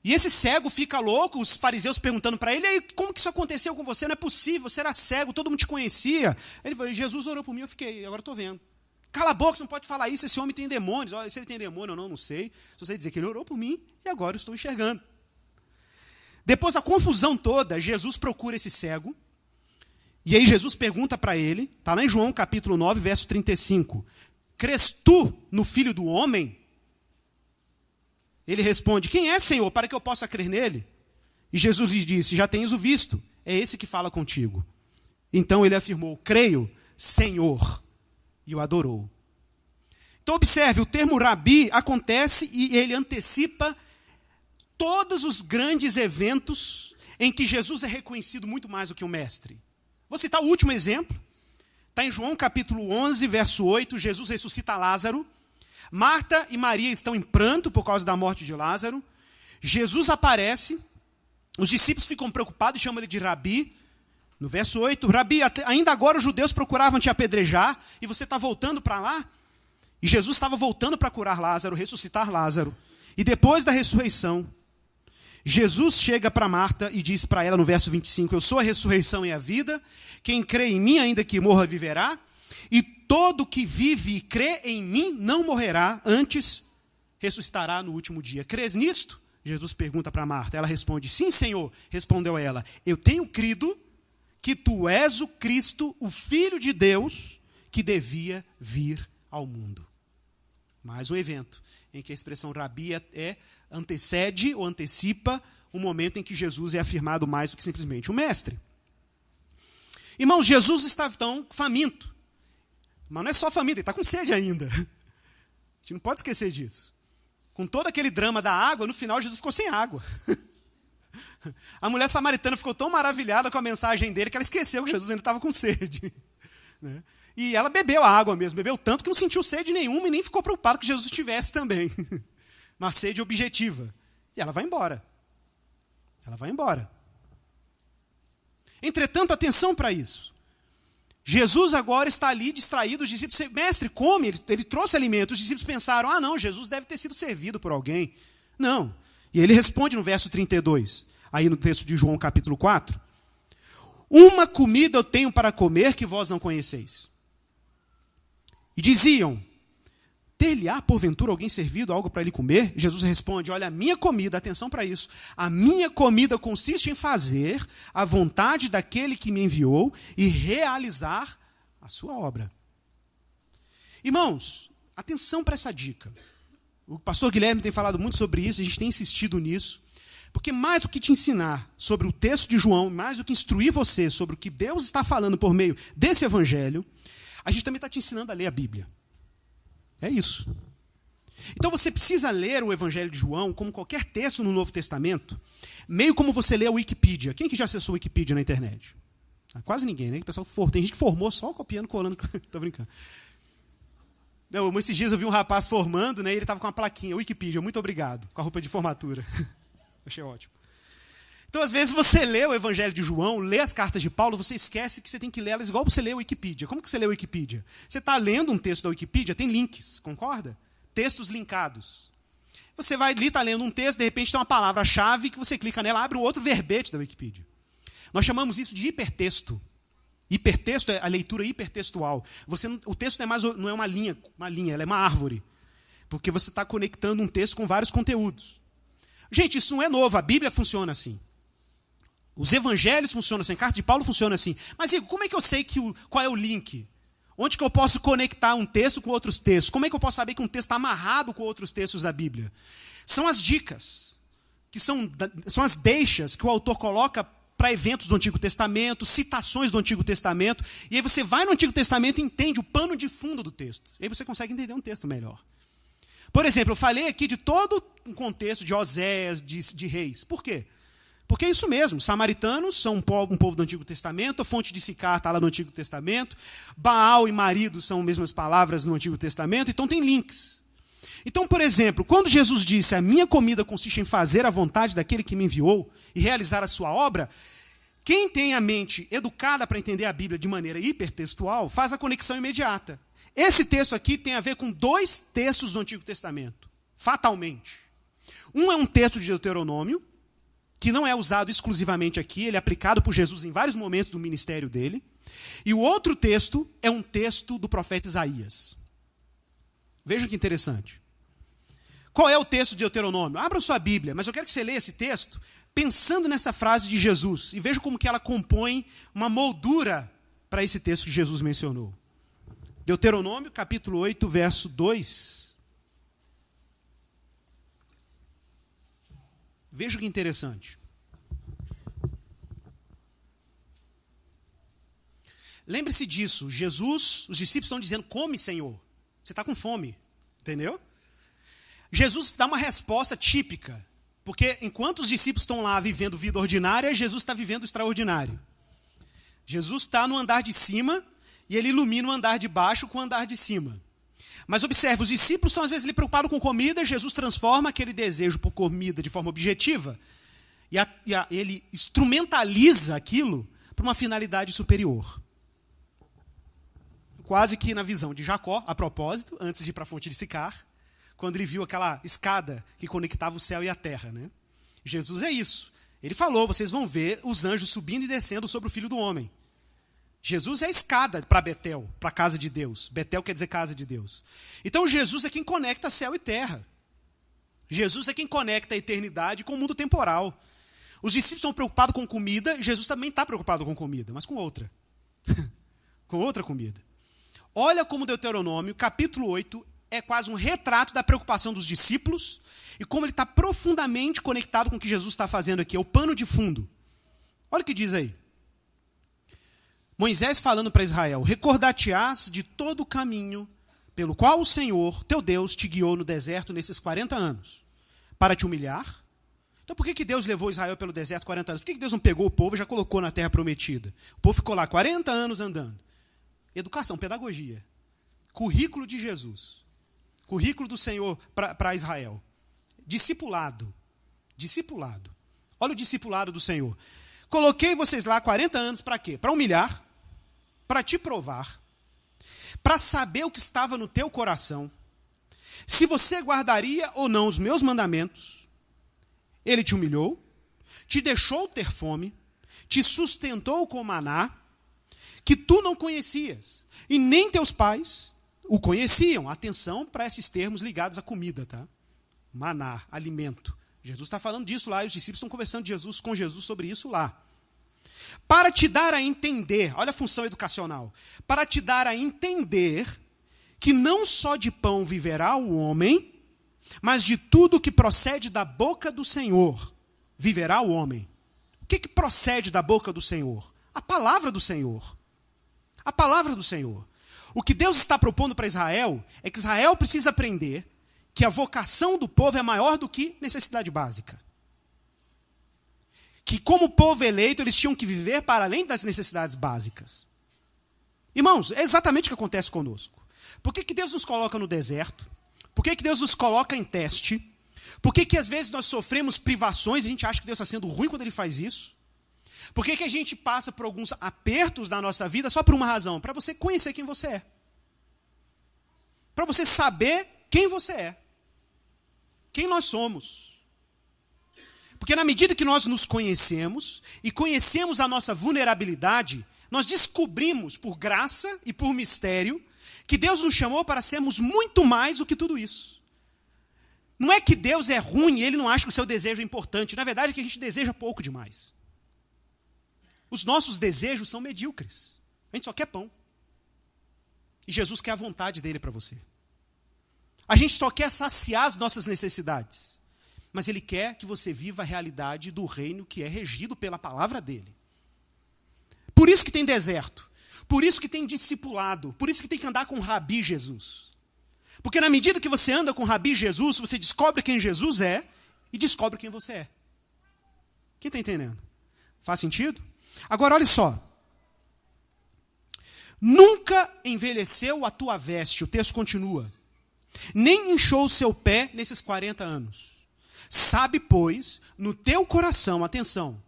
S1: E esse cego fica louco, os fariseus perguntando para ele, como que isso aconteceu com você? Não é possível, você era cego, todo mundo te conhecia. Ele falou, Jesus orou por mim, eu fiquei, agora estou vendo. Cala a boca, você não pode falar isso, esse homem tem demônios. Se ele tem demônio ou não sei. Só sei dizer que ele orou por mim e agora eu estou enxergando. Depois da confusão toda, Jesus procura esse cego. E aí Jesus pergunta para ele, está lá em João capítulo 9, verso 35. Crês tu no Filho do Homem? Ele responde, quem é, Senhor, para que eu possa crer nele? E Jesus lhe disse, já tens o visto, é esse que fala contigo. Então ele afirmou, creio, Senhor, e o adorou. Então observe, o termo rabi acontece e ele antecipa todos os grandes eventos em que Jesus é reconhecido muito mais do que o mestre. Vou citar o último exemplo. Está em João capítulo 11, verso 8, Jesus ressuscita Lázaro. Marta e Maria estão em pranto por causa da morte de Lázaro. Jesus aparece, os discípulos ficam preocupados e chamam ele de Rabi. No verso 8, Rabi, ainda agora os judeus procuravam te apedrejar e você está voltando para lá? E Jesus estava voltando para curar Lázaro, ressuscitar Lázaro. E depois da ressurreição, Jesus chega para Marta e diz para ela no verso 25, eu sou a ressurreição e a vida, quem crê em mim, ainda que morra, viverá, e todo que vive e crê em mim não morrerá, antes ressuscitará no último dia. Crês nisto? Jesus pergunta para Marta, ela responde, sim, Senhor, respondeu ela, eu tenho crido que tu és o Cristo, o Filho de Deus, que devia vir ao mundo. Mais um evento em que a expressão Rabi antecede ou antecipa o momento em que Jesus é afirmado mais do que simplesmente o mestre. Irmãos, Jesus está tão faminto. Mas não é só faminto, ele está com sede ainda. A gente não pode esquecer disso. Com todo aquele drama da água, no final Jesus ficou sem água. A mulher samaritana ficou tão maravilhada com a mensagem dele que ela esqueceu que Jesus ainda estava com sede. E ela bebeu a água mesmo, bebeu tanto que não sentiu sede nenhuma e nem ficou preocupada que Jesus tivesse também. Uma sede objetiva. E ela vai embora. Ela vai embora. Entretanto, atenção para isso. Jesus agora está ali distraído, os discípulos, mestre, come, ele trouxe alimento. Os discípulos pensaram, não, Jesus deve ter sido servido por alguém. Não. E ele responde no verso 32, aí no texto de João capítulo 4, uma comida eu tenho para comer que vós não conheceis. E diziam, ter-lhe-á porventura alguém servido algo para ele comer? E Jesus responde, olha, a minha comida, atenção para isso, a minha comida consiste em fazer a vontade daquele que me enviou e realizar a sua obra. Irmãos, atenção para essa dica. O pastor Guilherme tem falado muito sobre isso, a gente tem insistido nisso, porque mais do que te ensinar sobre o texto de João, mais do que instruir você sobre o que Deus está falando por meio desse evangelho, a gente também está te ensinando a ler a Bíblia. É isso. Então você precisa ler o Evangelho de João, como qualquer texto no Novo Testamento, meio como você lê a Wikipedia. Quem que já acessou a Wikipedia na internet? Quase ninguém, né? O pessoal tem gente que formou só copiando, colando. Tô brincando. Não, esses dias eu vi um rapaz formando, né? E ele estava com uma plaquinha, Wikipedia, muito obrigado, com a roupa de formatura. Achei ótimo. Então, às vezes, você lê o Evangelho de João, lê as cartas de Paulo, você esquece que você tem que lê-las igual você lê a Wikipedia. Como que você lê a Wikipedia? Você está lendo um texto da Wikipedia, tem links, concorda? Textos linkados. Você vai ali, está lendo um texto, de repente tem uma palavra-chave que você clica nela, abre um outro verbete da Wikipedia. Nós chamamos isso de hipertexto. Hipertexto é a leitura hipertextual. O texto não é uma linha, ela é uma árvore. Porque você está conectando um texto com vários conteúdos. Gente, isso não é novo, a Bíblia funciona assim. Os evangelhos funcionam assim, a carta de Paulo funciona assim. Mas, Igor, como é que eu sei qual é o link? Onde que eu posso conectar um texto com outros textos? Como é que eu posso saber que um texto está amarrado com outros textos da Bíblia? São as dicas, que são as deixas que o autor coloca para eventos do Antigo Testamento, citações do Antigo Testamento, e aí você vai no Antigo Testamento e entende o pano de fundo do texto. E aí você consegue entender um texto melhor. Por exemplo, eu falei aqui de todo um contexto de Oséias, de reis. Por quê? Porque é isso mesmo, samaritanos são um povo do Antigo Testamento, a fonte de Sicar está lá no Antigo Testamento, Baal e marido são as mesmas palavras no Antigo Testamento, então tem links. Então, por exemplo, quando Jesus disse, a minha comida consiste em fazer a vontade daquele que me enviou e realizar a sua obra, quem tem a mente educada para entender a Bíblia de maneira hipertextual, faz a conexão imediata. Esse texto aqui tem a ver com 2 textos do Antigo Testamento, fatalmente. Um é um texto de Deuteronômio, que não é usado exclusivamente aqui, ele é aplicado por Jesus em vários momentos do ministério dele. E o outro texto é um texto do profeta Isaías. Vejam que interessante. Qual é o texto de Deuteronômio? Abra sua Bíblia, mas eu quero que você leia esse texto pensando nessa frase de Jesus. E veja como que ela compõe uma moldura para esse texto que Jesus mencionou. Deuteronômio, capítulo 8, verso 2. Veja que interessante. Lembre-se disso, os discípulos estão dizendo, come, Senhor. Você está com fome, entendeu? Jesus dá uma resposta típica, porque enquanto os discípulos estão lá vivendo vida ordinária, Jesus está vivendo o extraordinário. Jesus está no andar de cima e ele ilumina o andar de baixo com o andar de cima. Mas observe, os discípulos estão às vezes ali preocupados com comida, Jesus transforma aquele desejo por comida de forma objetiva e ele instrumentaliza aquilo para uma finalidade superior. Quase que na visão de Jacó, a propósito, antes de ir para a fonte de Sicar, quando ele viu aquela escada que conectava o céu e a terra, né? Jesus é isso. Ele falou, vocês vão ver os anjos subindo e descendo sobre o Filho do Homem. Jesus é a escada para Betel, para a casa de Deus. Betel quer dizer casa de Deus. Então Jesus é quem conecta céu e terra. Jesus é quem conecta a eternidade com o mundo temporal. Os discípulos estão preocupados com comida, Jesus também está preocupado com comida, mas com outra. Com outra comida. Olha como Deuteronômio, capítulo 8, é quase um retrato da preocupação dos discípulos e como ele está profundamente conectado com o que Jesus está fazendo aqui. É o pano de fundo. Olha o que diz aí. Moisés falando para Israel, recordar-te-ás de todo o caminho pelo qual o Senhor, teu Deus, te guiou no deserto nesses 40 anos, para te humilhar. Então por que Deus levou Israel pelo deserto 40 anos? Por que Deus não pegou o povo e já colocou na terra prometida? O povo ficou lá 40 anos andando. Educação, pedagogia. Currículo de Jesus. Currículo do Senhor para Israel. Discipulado. Discipulado. Olha o discipulado do Senhor. Coloquei vocês lá 40 anos para quê? Para humilhar, para te provar, para saber o que estava no teu coração, se você guardaria ou não os meus mandamentos. Ele te humilhou, te deixou ter fome, te sustentou com maná, que tu não conhecias, e nem teus pais o conheciam. Atenção para esses termos ligados à comida, tá? Maná, alimento. Jesus está falando disso lá, e os discípulos estão conversando com Jesus sobre isso lá. Para te dar a entender, olha a função educacional, para te dar a entender que não só de pão viverá o homem, mas de tudo que procede da boca do Senhor viverá o homem. O que procede da boca do Senhor? A palavra do Senhor. A palavra do Senhor. O que Deus está propondo para Israel é que Israel precisa aprender que a vocação do povo é maior do que necessidade básica. Que como povo eleito, eles tinham que viver para além das necessidades básicas. Irmãos, é exatamente o que acontece conosco. Por que Deus nos coloca no deserto? Por que Deus nos coloca em teste? Por que às vezes nós sofremos privações e a gente acha que Deus está sendo ruim quando Ele faz isso? Por que a gente passa por alguns apertos na nossa vida só por uma razão? Para você conhecer quem você é. Para você saber quem você é. Quem nós somos. Porque na medida que nós nos conhecemos e conhecemos a nossa vulnerabilidade, nós descobrimos, por graça e por mistério, que Deus nos chamou para sermos muito mais do que tudo isso. Não é que Deus é ruim e Ele não acha que o seu desejo é importante. Na verdade é que a gente deseja pouco demais. Os nossos desejos são medíocres. A gente só quer pão. E Jesus quer a vontade dele para você. A gente só quer saciar as nossas necessidades. Mas Ele quer que você viva a realidade do reino que é regido pela palavra dele. Por isso que tem deserto. Por isso que tem discipulado. Por isso que tem que andar com o Rabi Jesus. Porque na medida que você anda com o Rabi Jesus, você descobre quem Jesus é e descobre quem você é. Quem está entendendo? Faz sentido? Agora, olha só. Nunca envelheceu a tua veste, o texto continua. Nem inchou o seu pé nesses 40 anos. Sabe, pois, no teu coração, atenção,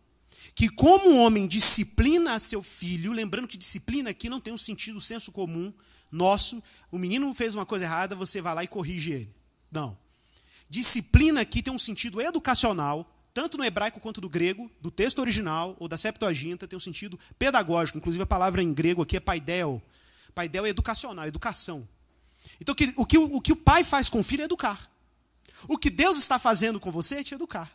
S1: que como um homem disciplina a seu filho, lembrando que disciplina aqui não tem um sentido, senso comum nosso, o menino fez uma coisa errada, você vai lá e corrige ele. Não. Disciplina aqui tem um sentido educacional, tanto no hebraico quanto no grego, do texto original ou da Septuaginta, tem um sentido pedagógico. Inclusive a palavra em grego aqui é paidel. Paidel é educacional, educação. Então o que o pai faz com o filho é educar. O que Deus está fazendo com você é te educar.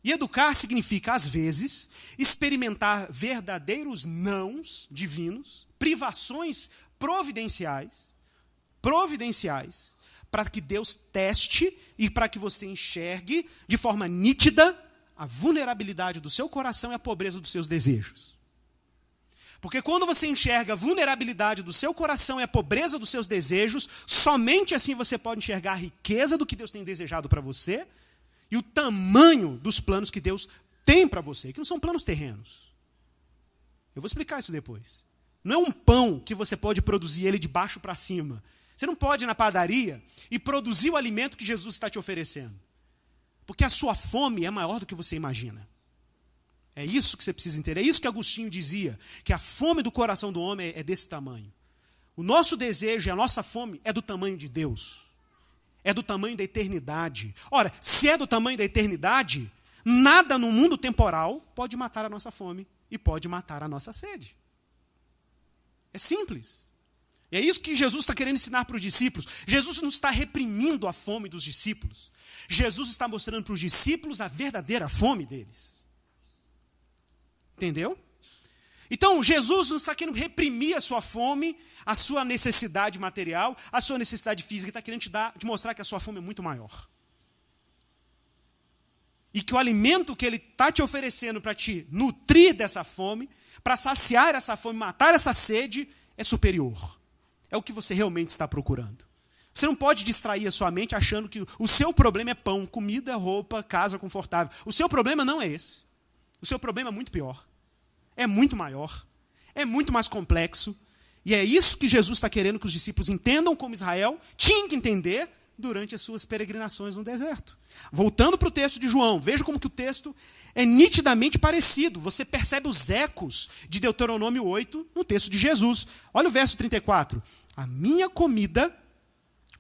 S1: E educar significa, às vezes, experimentar verdadeiros nãos divinos, privações providenciais, para que Deus teste e para que você enxergue de forma nítida a vulnerabilidade do seu coração e a pobreza dos seus desejos. Porque quando você enxerga a vulnerabilidade do seu coração e a pobreza dos seus desejos, somente assim você pode enxergar a riqueza do que Deus tem desejado para você e o tamanho dos planos que Deus tem para você, que não são planos terrenos. Eu vou explicar isso depois. Não é um pão que você pode produzir ele de baixo para cima. Você não pode ir na padaria e produzir o alimento que Jesus está te oferecendo. Porque a sua fome é maior do que você imagina. É isso que você precisa entender. É isso que Agostinho dizia, que a fome do coração do homem é desse tamanho. O nosso desejo e a nossa fome é do tamanho de Deus. É do tamanho da eternidade. Ora, se é do tamanho da eternidade, nada no mundo temporal pode matar a nossa fome e pode matar a nossa sede. É simples. E é isso que Jesus está querendo ensinar para os discípulos. Jesus não está reprimindo a fome dos discípulos. Jesus está mostrando para os discípulos a verdadeira fome deles. Entendeu? Então, Jesus não está querendo reprimir a sua fome, a sua necessidade material, a sua necessidade física. Ele está querendo te mostrar que a sua fome é muito maior. E que o alimento que Ele está te oferecendo para te nutrir dessa fome, para saciar essa fome, matar essa sede, é superior. É o que você realmente está procurando. Você não pode distrair a sua mente achando que o seu problema é pão, comida, roupa, casa confortável. O seu problema não é esse. O seu problema é muito pior. É muito maior. É muito mais complexo. E é isso que Jesus está querendo que os discípulos entendam como Israel tinha que entender durante as suas peregrinações no deserto. Voltando para o texto de João, veja como que o texto é nitidamente parecido. Você percebe os ecos de Deuteronômio 8 no texto de Jesus. Olha o verso 34. A minha comida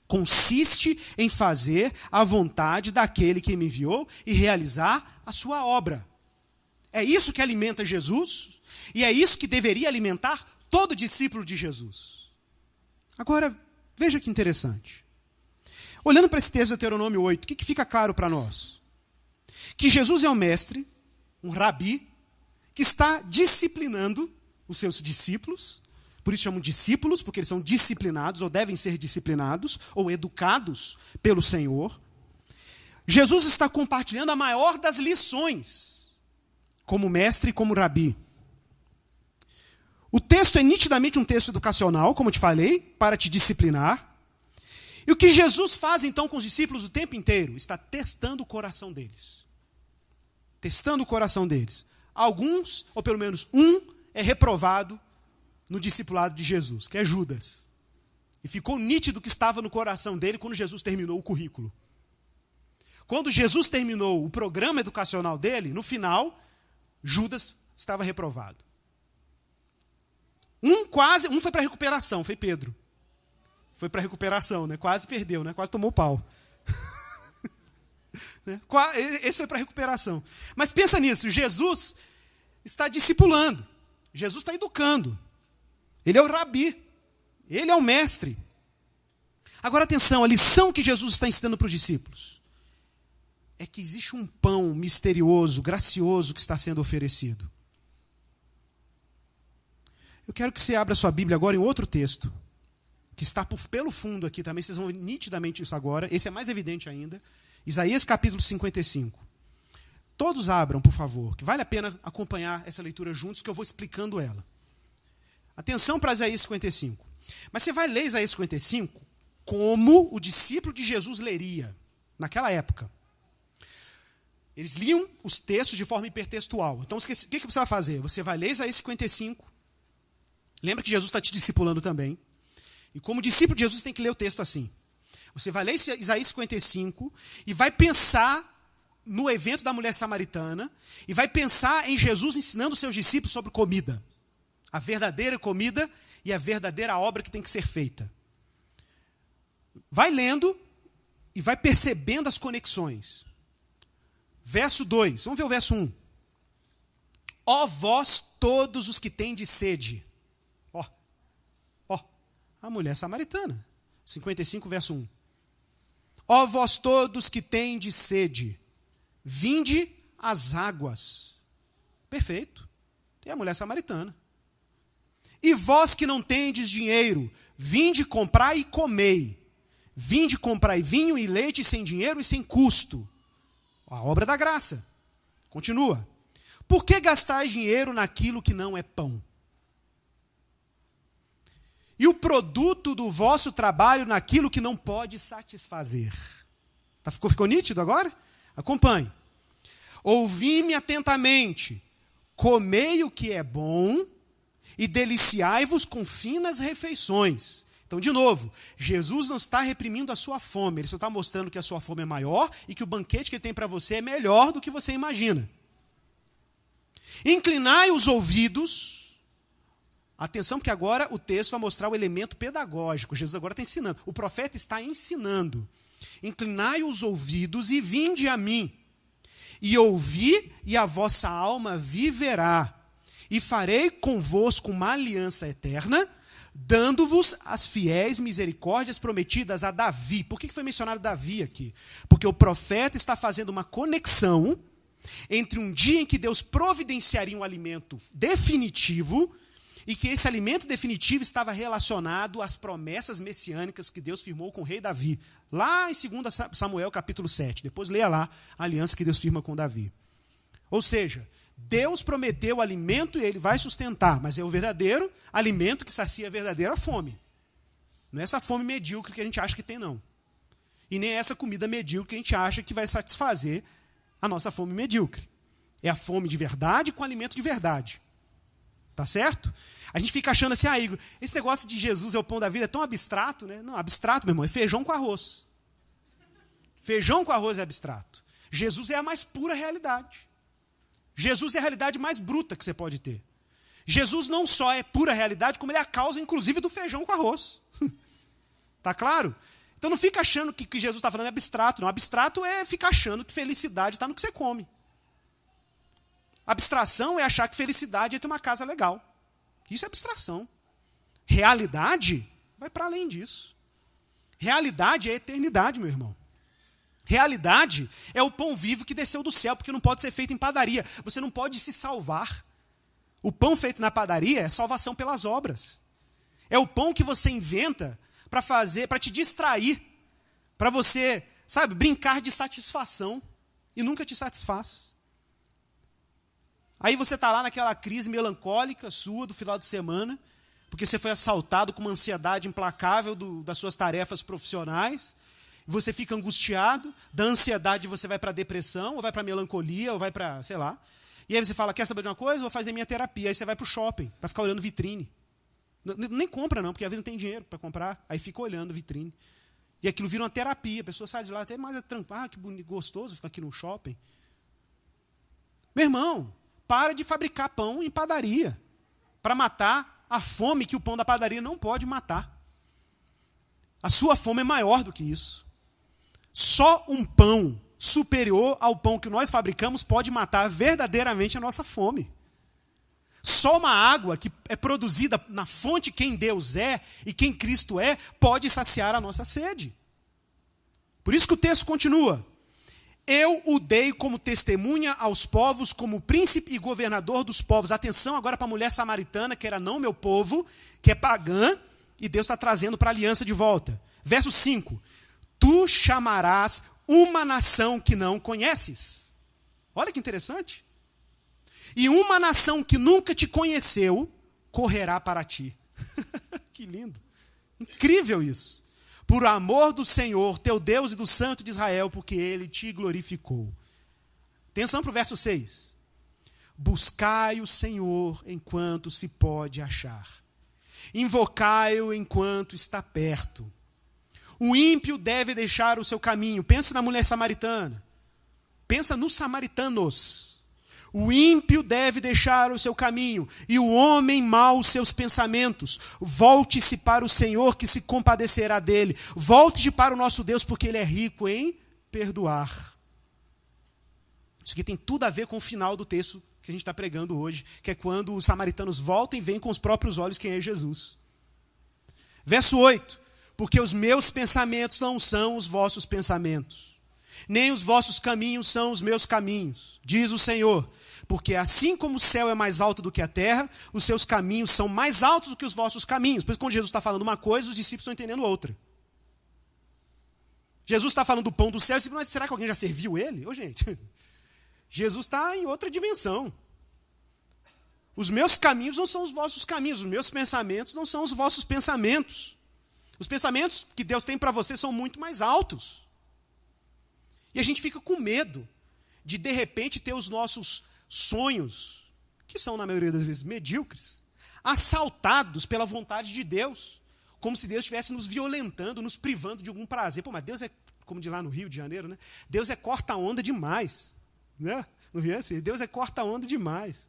S1: consiste em fazer a vontade daquele que me enviou e realizar a sua obra. É isso que alimenta Jesus e é isso que deveria alimentar todo discípulo de Jesus. Agora, veja que interessante. Olhando para esse texto de Deuteronômio 8, o que fica claro para nós? Que Jesus é um mestre, um rabi, que está disciplinando os seus discípulos. Por isso chamam discípulos, porque eles são disciplinados, ou devem ser disciplinados, ou educados pelo Senhor. Jesus está compartilhando a maior das lições, como mestre e como rabi. O texto é nitidamente um texto educacional, como eu te falei, para te disciplinar. E o que Jesus faz então com os discípulos o tempo inteiro? Está testando o coração deles. Testando o coração deles. Alguns, ou pelo menos um, é reprovado no discipulado de Jesus, que é Judas. E ficou nítido que estava no coração dele quando Jesus terminou o currículo. Quando Jesus terminou o programa educacional dele, no final, Judas estava reprovado. Um foi para a recuperação, foi Pedro. Foi para a recuperação, né? Quase perdeu, né? Quase tomou pau. né? Esse foi para recuperação. Mas pensa nisso, Jesus está discipulando, Jesus está educando. Ele é o rabi, ele é o mestre. Agora atenção, a lição que Jesus está ensinando para os discípulos é que existe um pão misterioso, gracioso que está sendo oferecido. Eu quero que você abra sua Bíblia agora em outro texto, que está pelo fundo aqui também, vocês vão ver nitidamente isso agora, esse é mais evidente ainda, Isaías capítulo 55. Todos abram, por favor, que vale a pena acompanhar essa leitura juntos, que eu vou explicando ela. Atenção para Isaías 55. Mas você vai ler Isaías 55 como o discípulo de Jesus leria naquela época. Eles liam os textos de forma hipertextual. Então, o que você vai fazer? Você vai ler Isaías 55. Lembra que Jesus está te discipulando também. E como discípulo de Jesus, você tem que ler o texto assim. Você vai ler Isaías 55 e vai pensar no evento da mulher samaritana e vai pensar em Jesus ensinando os seus discípulos sobre comida. A verdadeira comida e a verdadeira obra que tem que ser feita. Vai lendo e vai percebendo as conexões. Verso 2, vamos ver o verso 1. Ó vós todos os que tendes sede. Ó, a mulher samaritana. 55, verso 1. Ó vós todos que tendes sede, vinde às águas. Perfeito. É a mulher samaritana. E vós que não tendes dinheiro, vinde comprai e comei. Vinde comprai vinho e leite sem dinheiro e sem custo. A obra da graça. Continua. Por que gastais dinheiro naquilo que não é pão? E o produto do vosso trabalho naquilo que não pode satisfazer. Ficou nítido agora? Acompanhe. Ouvi-me atentamente. Comei o que é bom e deliciai-vos com finas refeições. Então, de novo, Jesus não está reprimindo a sua fome, ele só está mostrando que a sua fome é maior e que o banquete que ele tem para você é melhor do que você imagina. Inclinai os ouvidos. Atenção, porque agora o texto vai mostrar o elemento pedagógico. Jesus agora está ensinando. O profeta está ensinando. Inclinai os ouvidos e vinde a mim. E ouvi, e a vossa alma viverá. E farei convosco uma aliança eterna, dando-vos as fiéis misericórdias prometidas a Davi. Por que foi mencionado Davi aqui? Porque o profeta está fazendo uma conexão entre um dia em que Deus providenciaria um alimento definitivo e que esse alimento definitivo estava relacionado às promessas messiânicas que Deus firmou com o rei Davi. Lá em 2 Samuel capítulo 7. Depois leia lá a aliança que Deus firma com Davi. Ou seja, Deus prometeu alimento e ele vai sustentar, mas é o verdadeiro alimento que sacia a verdadeira fome. Não é essa fome medíocre que a gente acha que tem, não. E nem é essa comida medíocre que a gente acha que vai satisfazer a nossa fome medíocre. É a fome de verdade com alimento de verdade. Tá certo? A gente fica achando assim, Igor, esse negócio de Jesus é o pão da vida é tão abstrato, né? Não, abstrato, meu irmão, é feijão com arroz. Feijão com arroz é abstrato. Jesus é a mais pura realidade. Jesus é a realidade mais bruta que você pode ter. Jesus não só é pura realidade, como ele é a causa, inclusive, do feijão com arroz. Tá claro? Então não fica achando que Jesus está falando é abstrato. Não, abstrato é ficar achando que felicidade está no que você come. Abstração é achar que felicidade é ter uma casa legal. Isso é abstração. Realidade vai para além disso. Realidade é eternidade, meu irmão. Realidade é o pão vivo que desceu do céu, porque não pode ser feito em padaria. Você não pode se salvar. O pão feito na padaria é salvação pelas obras. É o pão que você inventa para te distrair, para você, brincar de satisfação e nunca te satisfaz. Aí você está lá naquela crise melancólica sua do final de semana, porque você foi assaltado com uma ansiedade implacável das suas tarefas profissionais. Você fica angustiado, da ansiedade você vai para a depressão, ou vai para a melancolia, ou vai para, sei lá. E aí você fala, quer saber de uma coisa? Vou fazer minha terapia. Aí você vai para o shopping, para ficar olhando vitrine. Nem compra não, porque às vezes não tem dinheiro para comprar. Aí fica olhando vitrine. E aquilo vira uma terapia. A pessoa sai de lá até mais tranquila. Que bonito, gostoso ficar aqui no shopping. Meu irmão, para de fabricar pão em padaria para matar a fome que o pão da padaria não pode matar. A sua fome é maior do que isso. Só um pão, superior ao pão que nós fabricamos pode matar verdadeiramente a nossa fome. Só uma água que é produzida na fonte quem Deus é e quem Cristo é, pode saciar a nossa sede. Por isso que o texto continua. Eu o dei como testemunha aos povos, como príncipe e governador dos povos. Atenção agora para a mulher samaritana, que era não meu povo, que é pagã, e Deus está trazendo para a aliança de volta. Verso 5. Tu chamarás uma nação que não conheces. Olha que interessante. E uma nação que nunca te conheceu, correrá para ti. Que lindo. Incrível isso. Por amor do Senhor, teu Deus e do Santo de Israel, porque Ele te glorificou. Atenção para o verso 6. Buscai o Senhor enquanto se pode achar. Invocai-o enquanto está perto. O ímpio deve deixar o seu caminho. Pensa na mulher samaritana. Pensa nos samaritanos. O ímpio deve deixar o seu caminho, e o homem mau os seus pensamentos. Volte-se para o Senhor, que se compadecerá dele. Volte-se para o nosso Deus, porque Ele é rico em perdoar. Isso aqui tem tudo a ver com o final do texto que a gente está pregando hoje, que é quando os samaritanos voltam e veem com os próprios olhos quem é Jesus. Verso 8. Porque os meus pensamentos não são os vossos pensamentos, nem os vossos caminhos são os meus caminhos, diz o Senhor. Porque assim como o céu é mais alto do que a terra, os seus caminhos são mais altos do que os vossos caminhos. Pois quando Jesus está falando uma coisa, os discípulos estão entendendo outra. Jesus está falando do pão do céu, mas será que alguém já serviu ele? Ô, gente, Jesus está em outra dimensão. Os meus caminhos não são os vossos caminhos, os meus pensamentos não são os vossos pensamentos. Os pensamentos que Deus tem para você são muito mais altos. E a gente fica com medo de repente, ter os nossos sonhos, que são, na maioria das vezes, medíocres, assaltados pela vontade de Deus, como se Deus estivesse nos violentando, nos privando de algum prazer. Pô, mas Deus é, como de lá no Rio de Janeiro, né? Deus é corta-onda demais. Né? No Rio é assim, Deus é corta-onda demais.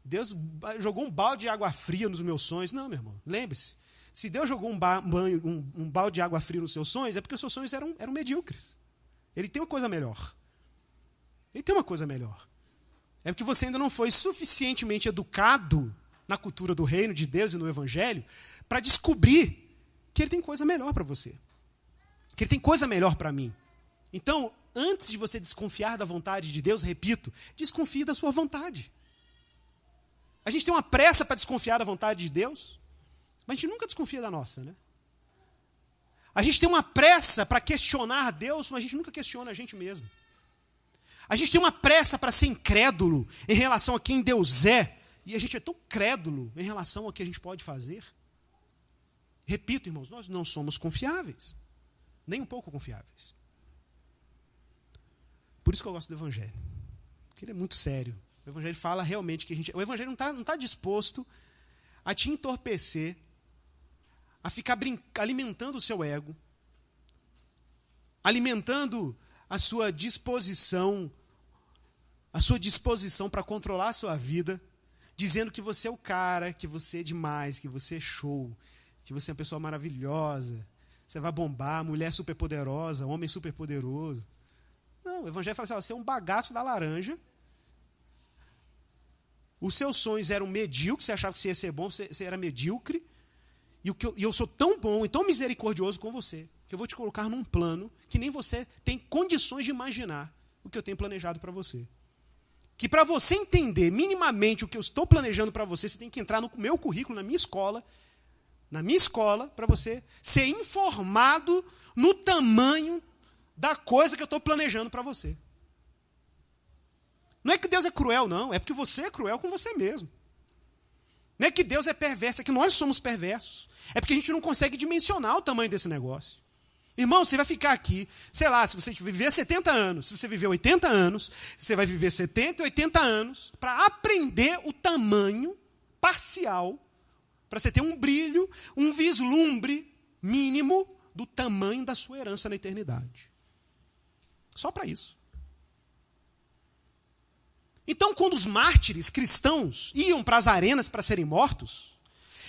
S1: Deus jogou um balde de água fria nos meus sonhos. Não, meu irmão, lembre-se. Se Deus jogou um balde de água fria nos seus sonhos, é porque os seus sonhos eram medíocres. Ele tem uma coisa melhor. Ele tem uma coisa melhor. É porque você ainda não foi suficientemente educado na cultura do reino de Deus e no Evangelho para descobrir que Ele tem coisa melhor para você. Que Ele tem coisa melhor para mim. Então, antes de você desconfiar da vontade de Deus, repito, desconfie da sua vontade. A gente tem uma pressa para desconfiar da vontade de Deus, mas a gente nunca desconfia da nossa, né? A gente tem uma pressa para questionar Deus, mas a gente nunca questiona a gente mesmo. A gente tem uma pressa para ser incrédulo em relação a quem Deus é, e a gente é tão crédulo em relação ao que a gente pode fazer. Repito, irmãos, nós não somos confiáveis, nem um pouco confiáveis. Por isso que eu gosto do Evangelho, porque ele é muito sério. O Evangelho fala realmente que o Evangelho não está disposto a te entorpecer, a ficar alimentando o seu ego, alimentando a sua disposição para controlar a sua vida, dizendo que você é o cara, que você é demais, que você é show, que você é uma pessoa maravilhosa, você vai bombar, mulher superpoderosa, homem superpoderoso. Não, o Evangelho fala assim, você é um bagaço da laranja, os seus sonhos eram medíocres, você achava que você ia ser bom, você era medíocre, e eu sou tão bom e tão misericordioso com você, que eu vou te colocar num plano que nem você tem condições de imaginar o que eu tenho planejado para você. Que para você entender minimamente o que eu estou planejando para você, você tem que entrar no meu currículo, na minha escola, para você ser informado no tamanho da coisa que eu estou planejando para você. Não é que Deus é cruel, não. É porque você é cruel com você mesmo. Não é que Deus é perverso, é que nós somos perversos. É porque a gente não consegue dimensionar o tamanho desse negócio. Irmão, você vai ficar aqui, sei lá, se você viver 70 anos, se você viver 80 anos, você vai viver 70 e 80 anos para aprender o tamanho parcial, para você ter um brilho, um vislumbre mínimo do tamanho da sua herança na eternidade. Só para isso. Então, quando os mártires cristãos iam para as arenas para serem mortos,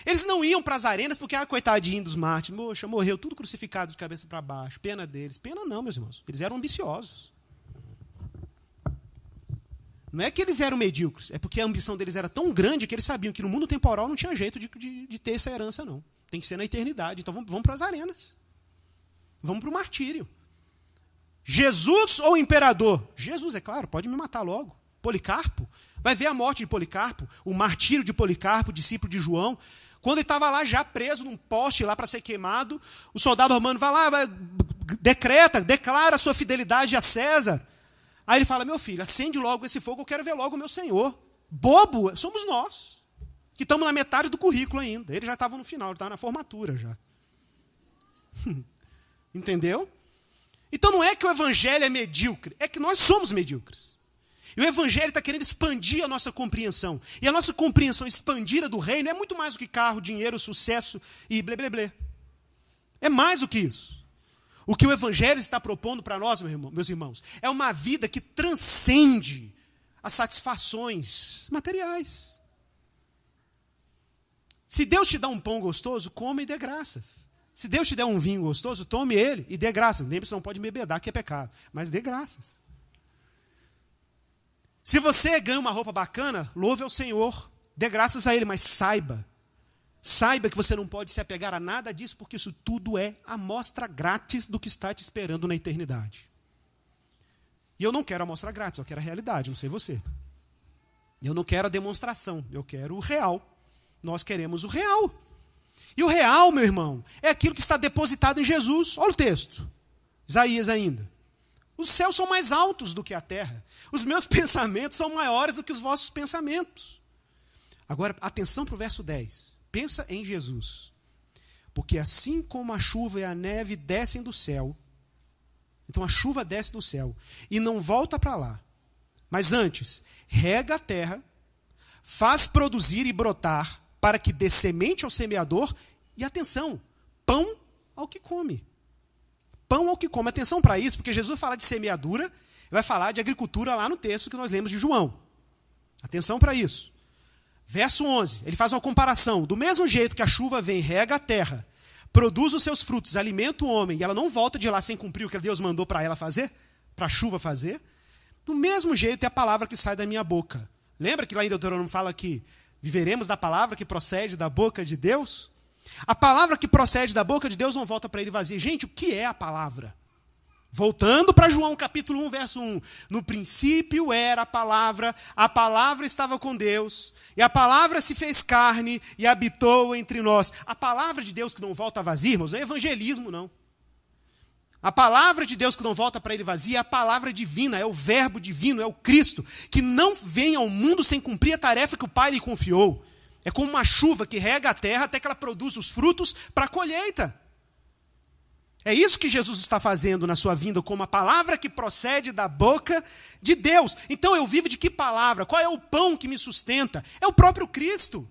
S1: eles não iam para as arenas porque, coitadinho dos mártires, poxa, morreu tudo crucificado de cabeça para baixo, pena deles. Pena não, meus irmãos, eles eram ambiciosos. Não é que eles eram medíocres, é porque a ambição deles era tão grande que eles sabiam que no mundo temporal não tinha jeito de ter essa herança, não. Tem que ser na eternidade. Então vamos para as arenas. Vamos para o martírio. Jesus ou imperador? Jesus, é claro, pode me matar logo. Policarpo, vai ver a morte de Policarpo, o martírio de Policarpo, discípulo de João. Quando ele estava lá já preso num poste lá para ser queimado, o soldado romano vai lá, declara a sua fidelidade a César. Aí ele fala, meu filho, acende logo esse fogo, eu quero ver logo o meu Senhor. Bobo, somos nós, que estamos na metade do currículo ainda. Ele já estava no final, ele estava na formatura já. Entendeu? Então não é que o evangelho é medíocre, é que nós somos medíocres. E o evangelho está querendo expandir a nossa compreensão. E a nossa compreensão expandida do reino é muito mais do que carro, dinheiro, sucesso e blé, blé, blé. É mais do que isso. O que o evangelho está propondo para nós, meus irmãos, é uma vida que transcende as satisfações materiais. Se Deus te dá um pão gostoso, come e dê graças. Se Deus te der um vinho gostoso, tome ele e dê graças. Lembre-se, não pode embebedar, que é pecado, mas dê graças. Se você ganha uma roupa bacana, louve ao Senhor, dê graças a Ele, mas saiba que você não pode se apegar a nada disso, porque isso tudo é amostra grátis do que está te esperando na eternidade. E eu não quero amostra grátis, eu quero a realidade, não sei você. Eu não quero a demonstração, eu quero o real. Nós queremos o real. E o real, meu irmão, é aquilo que está depositado em Jesus. Olha o texto, Isaías ainda. Os céus são mais altos do que a terra. Os meus pensamentos são maiores do que os vossos pensamentos. Agora, atenção para o verso 10. Pensa em Jesus. Porque assim como a chuva e a neve descem do céu, então a chuva desce do céu e não volta para lá, mas antes rega a terra, faz produzir e brotar, para que dê semente ao semeador e, atenção, pão ao que come. Pão ao que come. Atenção para isso, porque Jesus vai falar de semeadura, vai falar de agricultura lá no texto que nós lemos de João. Atenção para isso. Verso 11, ele faz uma comparação. Do mesmo jeito que a chuva vem, rega a terra, produz os seus frutos, alimenta o homem, e ela não volta de lá sem cumprir o que Deus mandou para ela fazer, para a chuva fazer, do mesmo jeito é a palavra que sai da minha boca. Lembra que lá em Deuteronômio fala que viveremos da palavra que procede da boca de Deus? A palavra que procede da boca de Deus não volta para ele vazia. Gente, o que é a palavra? Voltando para João capítulo 1, verso 1. No princípio era a palavra estava com Deus, e a palavra se fez carne e habitou entre nós. A palavra de Deus que não volta vazia, irmãos, não é evangelismo, não. A palavra de Deus que não volta para ele vazia é a palavra divina, é o verbo divino, é o Cristo, que não vem ao mundo sem cumprir a tarefa que o Pai lhe confiou. É como uma chuva que rega a terra até que ela produza os frutos para a colheita. É isso que Jesus está fazendo na sua vinda, como a palavra que procede da boca de Deus. Então eu vivo de que palavra? Qual é o pão que me sustenta? É o próprio Cristo.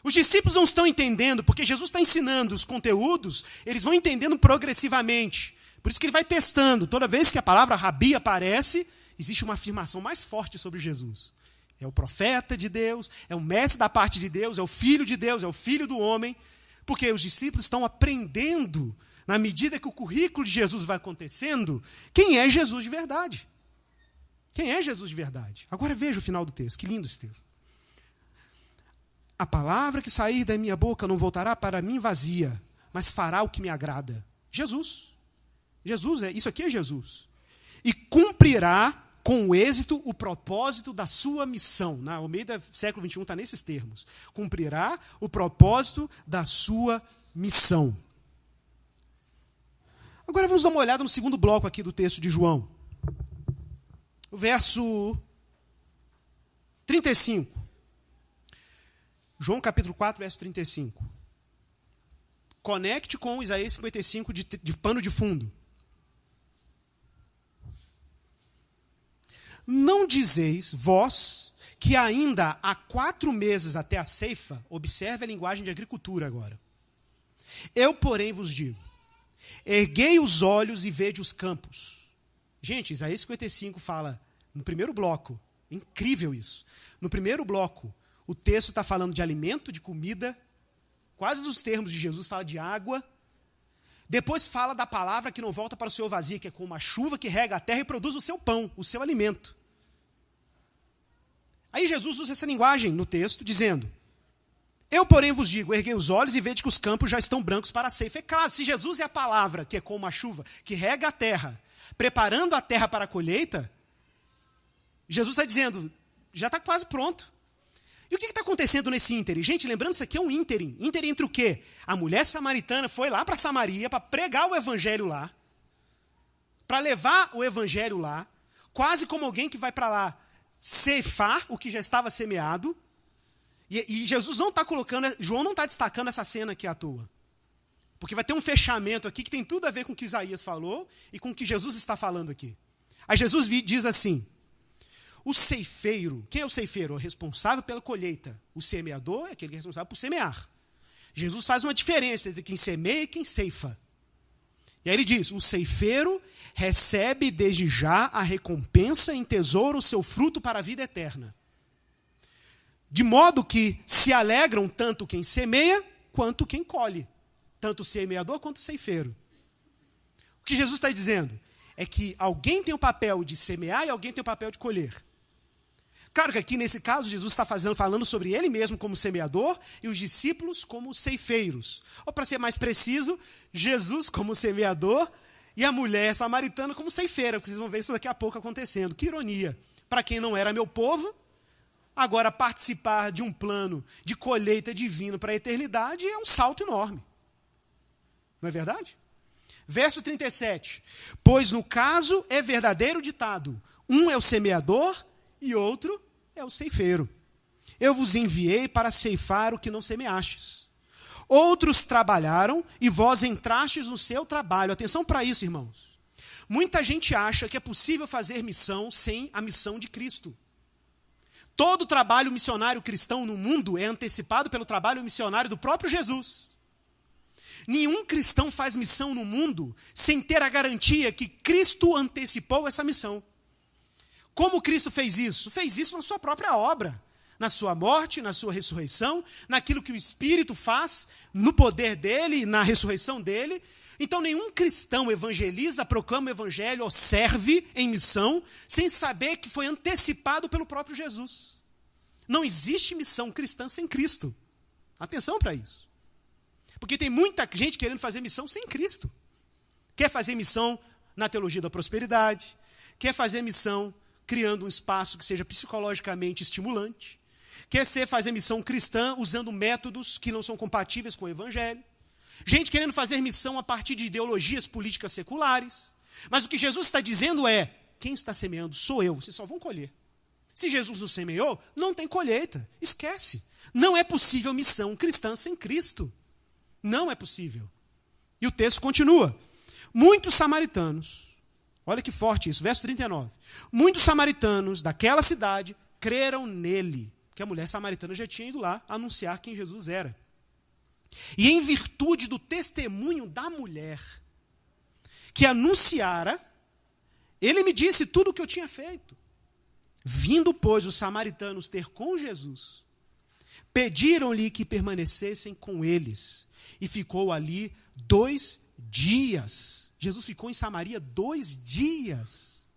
S1: Os discípulos não estão entendendo, porque Jesus está ensinando os conteúdos, eles vão entendendo progressivamente. Por isso que ele vai testando. Toda vez que a palavra rabi aparece, existe uma afirmação mais forte sobre Jesus. É o profeta de Deus, é o mestre da parte de Deus, é o filho de Deus, é o filho do homem. Porque os discípulos estão aprendendo, na medida que o currículo de Jesus vai acontecendo, quem é Jesus de verdade. Quem é Jesus de verdade? Agora veja o final do texto, que lindo esse texto. A palavra que sair da minha boca não voltará para mim vazia, mas fará o que me agrada. Jesus. Jesus, isso aqui é Jesus. E cumprirá com êxito o propósito da sua missão. Na Almeida, século XXI, está nesses termos. Cumprirá o propósito da sua missão. Agora vamos dar uma olhada no segundo bloco aqui do texto de João. O verso 35. João capítulo 4, verso 35. Conecte com Isaías 55 de pano de fundo. Não dizeis, vós, que ainda há 4 meses até a ceifa, observe a linguagem de agricultura agora. Eu, porém, vos digo, erguei os olhos e vede os campos. Gente, Isaías 55 fala, no primeiro bloco, incrível isso. No primeiro bloco, o texto está falando de alimento, de comida, quase nos termos de Jesus, fala de água. Depois fala da palavra que não volta para o Senhor vazia, que é como a chuva que rega a terra e produz o seu pão, o seu alimento. Aí Jesus usa essa linguagem no texto, dizendo: eu, porém, vos digo, erguei os olhos e vede que os campos já estão brancos para a ceifa. É claro, se Jesus é a palavra, que é como a chuva, que rega a terra, preparando a terra para a colheita, Jesus está dizendo, já está quase pronto. E o que está acontecendo nesse ínterim? Gente, lembrando, isso aqui é um ínterim. Ínterim entre o quê? A mulher samaritana foi lá para Samaria para pregar o evangelho lá, para levar o evangelho lá, quase como alguém que vai para lá ceifar o que já estava semeado. E Jesus não está colocando, João não está destacando essa cena aqui à toa. Porque vai ter um fechamento aqui que tem tudo a ver com o que Isaías falou e com o que Jesus está falando aqui. Aí Jesus diz assim: o ceifeiro, quem é o ceifeiro? É o responsável pela colheita. O semeador é aquele que é responsável por semear. Jesus faz uma diferença entre quem semeia e quem ceifa. E aí ele diz: o ceifeiro recebe desde já a recompensa em tesouro o seu fruto para a vida eterna. De modo que se alegram tanto quem semeia quanto quem colhe. Tanto o semeador quanto o ceifeiro. O que Jesus está dizendo é que alguém tem o papel de semear e alguém tem o papel de colher. Claro que aqui nesse caso Jesus está falando sobre ele mesmo como semeador e os discípulos como ceifeiros. Ou para ser mais preciso, Jesus como semeador e a mulher samaritana como ceifeira. Vocês vão ver isso daqui a pouco acontecendo. Que ironia. Para quem não era meu povo, agora participar de um plano de colheita divino para a eternidade é um salto enorme. Não é verdade? Verso 37. Pois no caso é verdadeiro ditado: um é o semeador e outro é o ceifeiro. Eu vos enviei para ceifar o que não semeastes. Outros trabalharam e vós entrastes no seu trabalho. Atenção para isso, irmãos. Muita gente acha que é possível fazer missão sem a missão de Cristo. Todo trabalho missionário cristão no mundo é antecipado pelo trabalho missionário do próprio Jesus. Nenhum cristão faz missão no mundo sem ter a garantia que Cristo antecipou essa missão. Como Cristo fez isso? Fez isso na sua própria obra, na sua morte, na sua ressurreição, naquilo que o Espírito faz, no poder dele, na ressurreição dele. Então nenhum cristão evangeliza, proclama o evangelho ou serve em missão sem saber que foi antecipado pelo próprio Jesus. Não existe missão cristã sem Cristo. Atenção para isso. Porque tem muita gente querendo fazer missão sem Cristo. Quer fazer missão na teologia da prosperidade, quer fazer missão criando um espaço que seja psicologicamente estimulante, quer fazer missão cristã usando métodos que não são compatíveis com o evangelho. Gente querendo fazer missão a partir de ideologias políticas seculares. Mas o que Jesus está dizendo é: quem está semeando sou eu, vocês só vão colher. Se Jesus não semeou, não tem colheita. Esquece. Não é possível missão cristã sem Cristo. Não é possível. E o texto continua. Muitos samaritanos, olha que forte isso, verso 39. Muitos samaritanos daquela cidade creram nele, porque a mulher samaritana já tinha ido lá anunciar quem Jesus era. E em virtude do testemunho da mulher que anunciara, ele me disse tudo o que eu tinha feito. Vindo, pois, os samaritanos ter com Jesus, pediram-lhe que permanecessem com eles. E ficou ali 2 dias. Jesus ficou em Samaria 2 dias.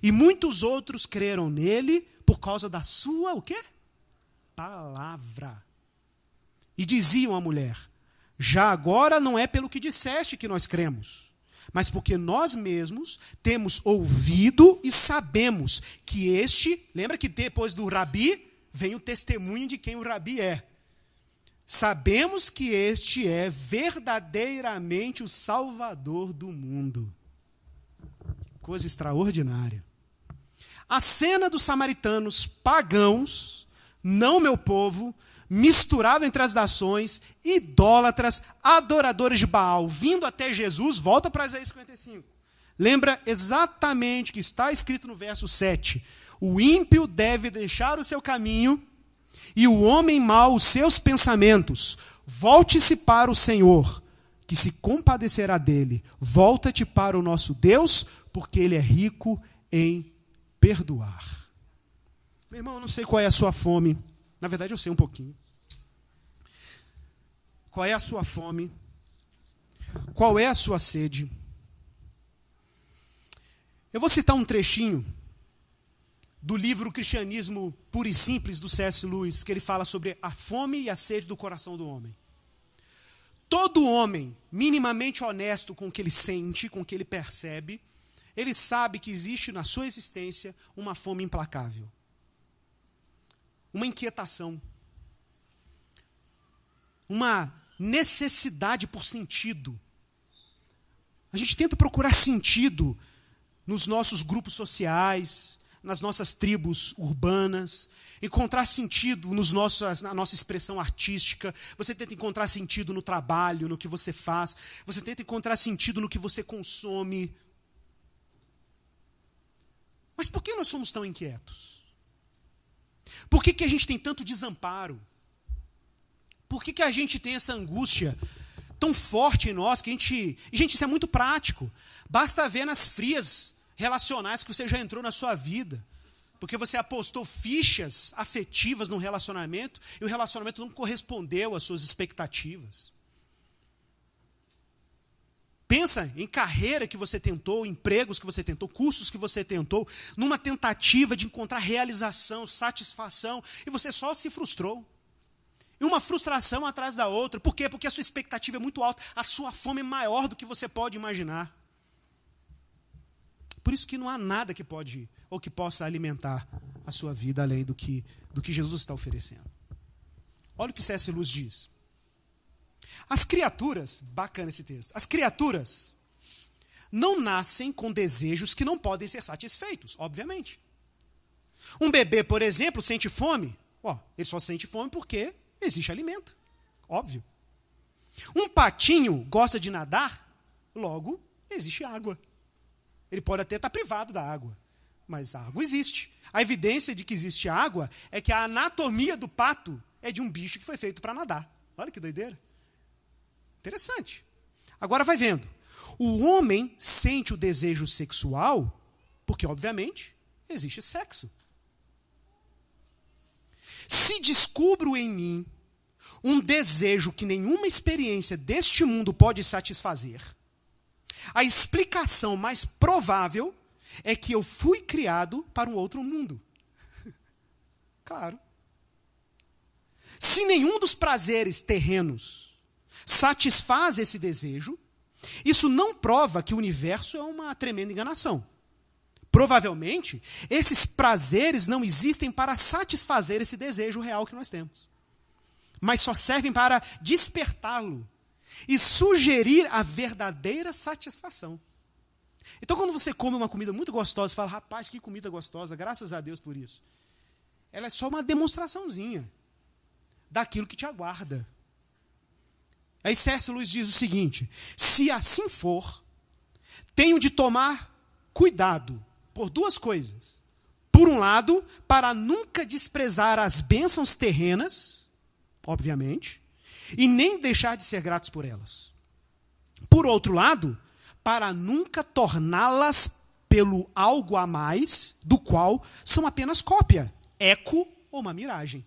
S1: E muitos outros creram nele por causa da sua, o quê? Palavra. E diziam à mulher: já agora não é pelo que disseste que nós cremos, mas porque nós mesmos temos ouvido e sabemos que este, lembra que depois do rabi, vem o testemunho de quem o rabi é. Sabemos que este é verdadeiramente o Salvador do mundo. Coisa extraordinária. A cena dos samaritanos pagãos, não meu povo, misturado entre as nações, idólatras, adoradores de Baal, vindo até Jesus, volta para Isaías 55. Lembra exatamente o que está escrito no verso 7. O ímpio deve deixar o seu caminho e o homem mau os seus pensamentos. Volte-se para o Senhor, que se compadecerá dele. Volta-te para o nosso Deus, porque ele é rico em perdoar. Meu irmão, eu não sei qual é a sua fome. Na verdade, eu sei um pouquinho. Qual é a sua fome? Qual é a sua sede? Eu vou citar um trechinho do livro Cristianismo Puro e Simples, do C.S. Lewis, que ele fala sobre a fome e a sede do coração do homem. Todo homem minimamente honesto com o que ele sente, com o que ele percebe, ele sabe que existe na sua existência uma fome implacável, uma inquietação, uma necessidade por sentido. A gente tenta procurar sentido nos nossos grupos sociais, nas nossas tribos urbanas, encontrar sentido na nossa expressão artística. Você tenta encontrar sentido no trabalho, no que você faz. Você tenta encontrar sentido no que você consome. Mas por que nós somos tão inquietos? Por que a gente tem tanto desamparo? Por que a gente tem essa angústia tão forte em nós? E, gente, isso é muito prático. Basta ver nas frias relacionais que você já entrou na sua vida. Porque você apostou fichas afetivas num relacionamento e o relacionamento não correspondeu às suas expectativas. Pensa em carreira que você tentou, empregos que você tentou, cursos que você tentou, numa tentativa de encontrar realização, satisfação, e você só se frustrou. E uma frustração atrás da outra. Por quê? Porque a sua expectativa é muito alta, a sua fome é maior do que você pode imaginar. Por isso que não há nada que pode ou que possa alimentar a sua vida além do que Jesus está oferecendo. Olha o que C.S. Lewis diz. As criaturas, bacana esse texto, as criaturas não nascem com desejos que não podem ser satisfeitos, obviamente. Um bebê, por exemplo, sente fome. Ele só sente fome porque existe alimento, óbvio. Um patinho gosta de nadar, logo existe água. Ele pode até estar privado da água, mas a água existe. A evidência de que existe água é que a anatomia do pato é de um bicho que foi feito para nadar. Olha que doideira. Interessante. Agora vai vendo. O homem sente o desejo sexual porque, obviamente, existe sexo. Se descubro em mim um desejo que nenhuma experiência deste mundo pode satisfazer, a explicação mais provável é que eu fui criado para um outro mundo. Claro. Se nenhum dos prazeres terrenos satisfaz esse desejo, isso não prova que o universo é uma tremenda enganação. Provavelmente, esses prazeres não existem para satisfazer esse desejo real que nós temos, mas só servem para despertá-lo e sugerir a verdadeira satisfação. Então, quando você come uma comida muito gostosa, você fala, rapaz, que comida gostosa, graças a Deus por isso. Ela é só uma demonstraçãozinha daquilo que te aguarda. Aí C.S. Lewis diz o seguinte: se assim for, tenho de tomar cuidado por duas coisas. Por um lado, para nunca desprezar as bênçãos terrenas, obviamente, e nem deixar de ser gratos por elas. Por outro lado, para nunca torná-las pelo algo a mais, do qual são apenas cópia, eco ou uma miragem.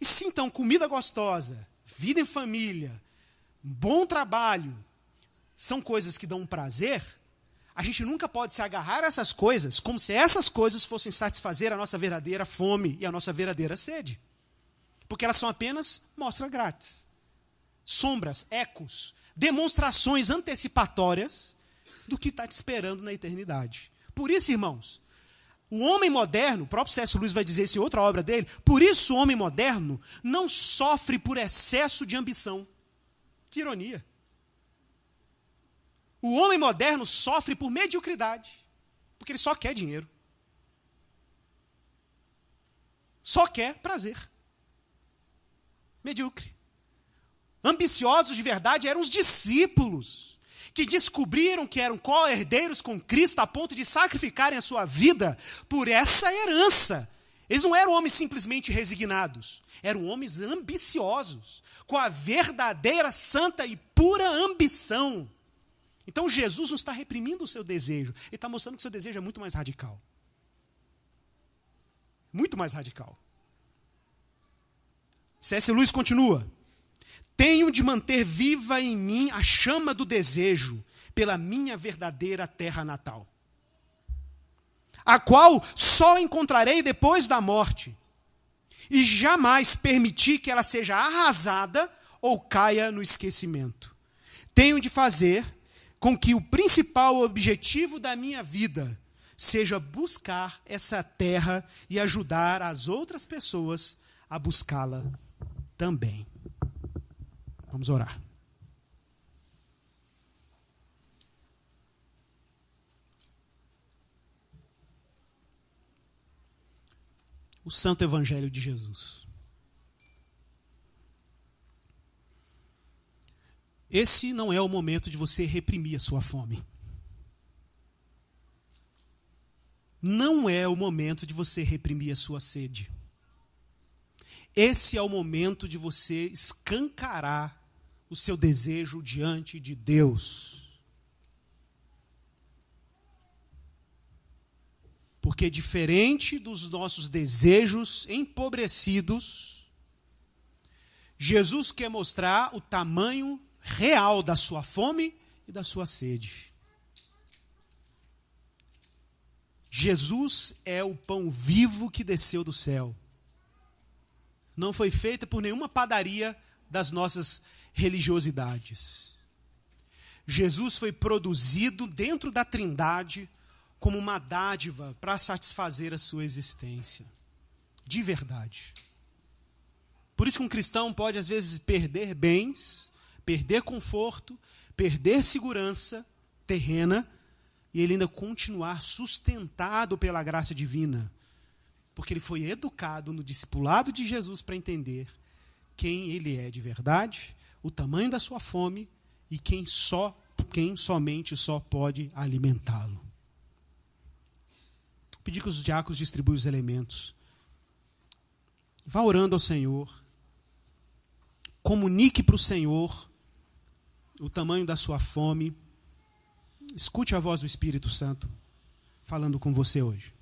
S1: E se então comida gostosa, vida em família, bom trabalho, são coisas que dão um prazer, a gente nunca pode se agarrar a essas coisas como se essas coisas fossem satisfazer a nossa verdadeira fome e a nossa verdadeira sede. Porque elas são apenas mostra grátis. Sombras, ecos, demonstrações antecipatórias do que está te esperando na eternidade. Por isso, irmãos, o homem moderno, o próprio C.S. Lewis vai dizer isso em outra obra dele, por isso o homem moderno não sofre por excesso de ambição. Que ironia. O homem moderno sofre por mediocridade, porque ele só quer dinheiro. Só quer prazer. Medíocre. Ambiciosos de verdade eram os discípulos, que descobriram que eram co-herdeiros com Cristo a ponto de sacrificarem a sua vida por essa herança. Eles não eram homens simplesmente resignados, eram homens ambiciosos, com a verdadeira, santa e pura ambição. Então Jesus não está reprimindo o seu desejo, ele está mostrando que o seu desejo é muito mais radical. Muito mais radical. C.S. Lewis continua: tenho de manter viva em mim a chama do desejo pela minha verdadeira terra natal. a qual só encontrarei depois da morte, e jamais permitir que ela seja arrasada ou caia no esquecimento. Tenho de fazer com que o principal objetivo da minha vida seja buscar essa terra e ajudar as outras pessoas a buscá-la também. Vamos orar. O Santo Evangelho de Jesus. Esse não é o momento de você reprimir a sua fome. Não é o momento de você reprimir a sua sede. Esse é o momento de você escancarar o seu desejo diante de Deus. Porque diferente dos nossos desejos empobrecidos, Jesus quer mostrar o tamanho real da sua fome e da sua sede. Jesus é o pão vivo que desceu do céu. Não foi feita por nenhuma padaria das nossas religiosidades. Jesus foi produzido dentro da Trindade como uma dádiva para satisfazer a sua existência. De verdade. Por isso que um cristão pode, às vezes, perder bens, perder conforto, perder segurança terrena, e ele ainda continuar sustentado pela graça divina. Porque ele foi educado no discipulado de Jesus para entender quem ele é de verdade, o tamanho da sua fome e quem somente pode alimentá-lo. Pedir que os diáconos distribuam os elementos. Vá orando ao Senhor. Comunique para o Senhor o tamanho da sua fome. Escute a voz do Espírito Santo falando com você hoje.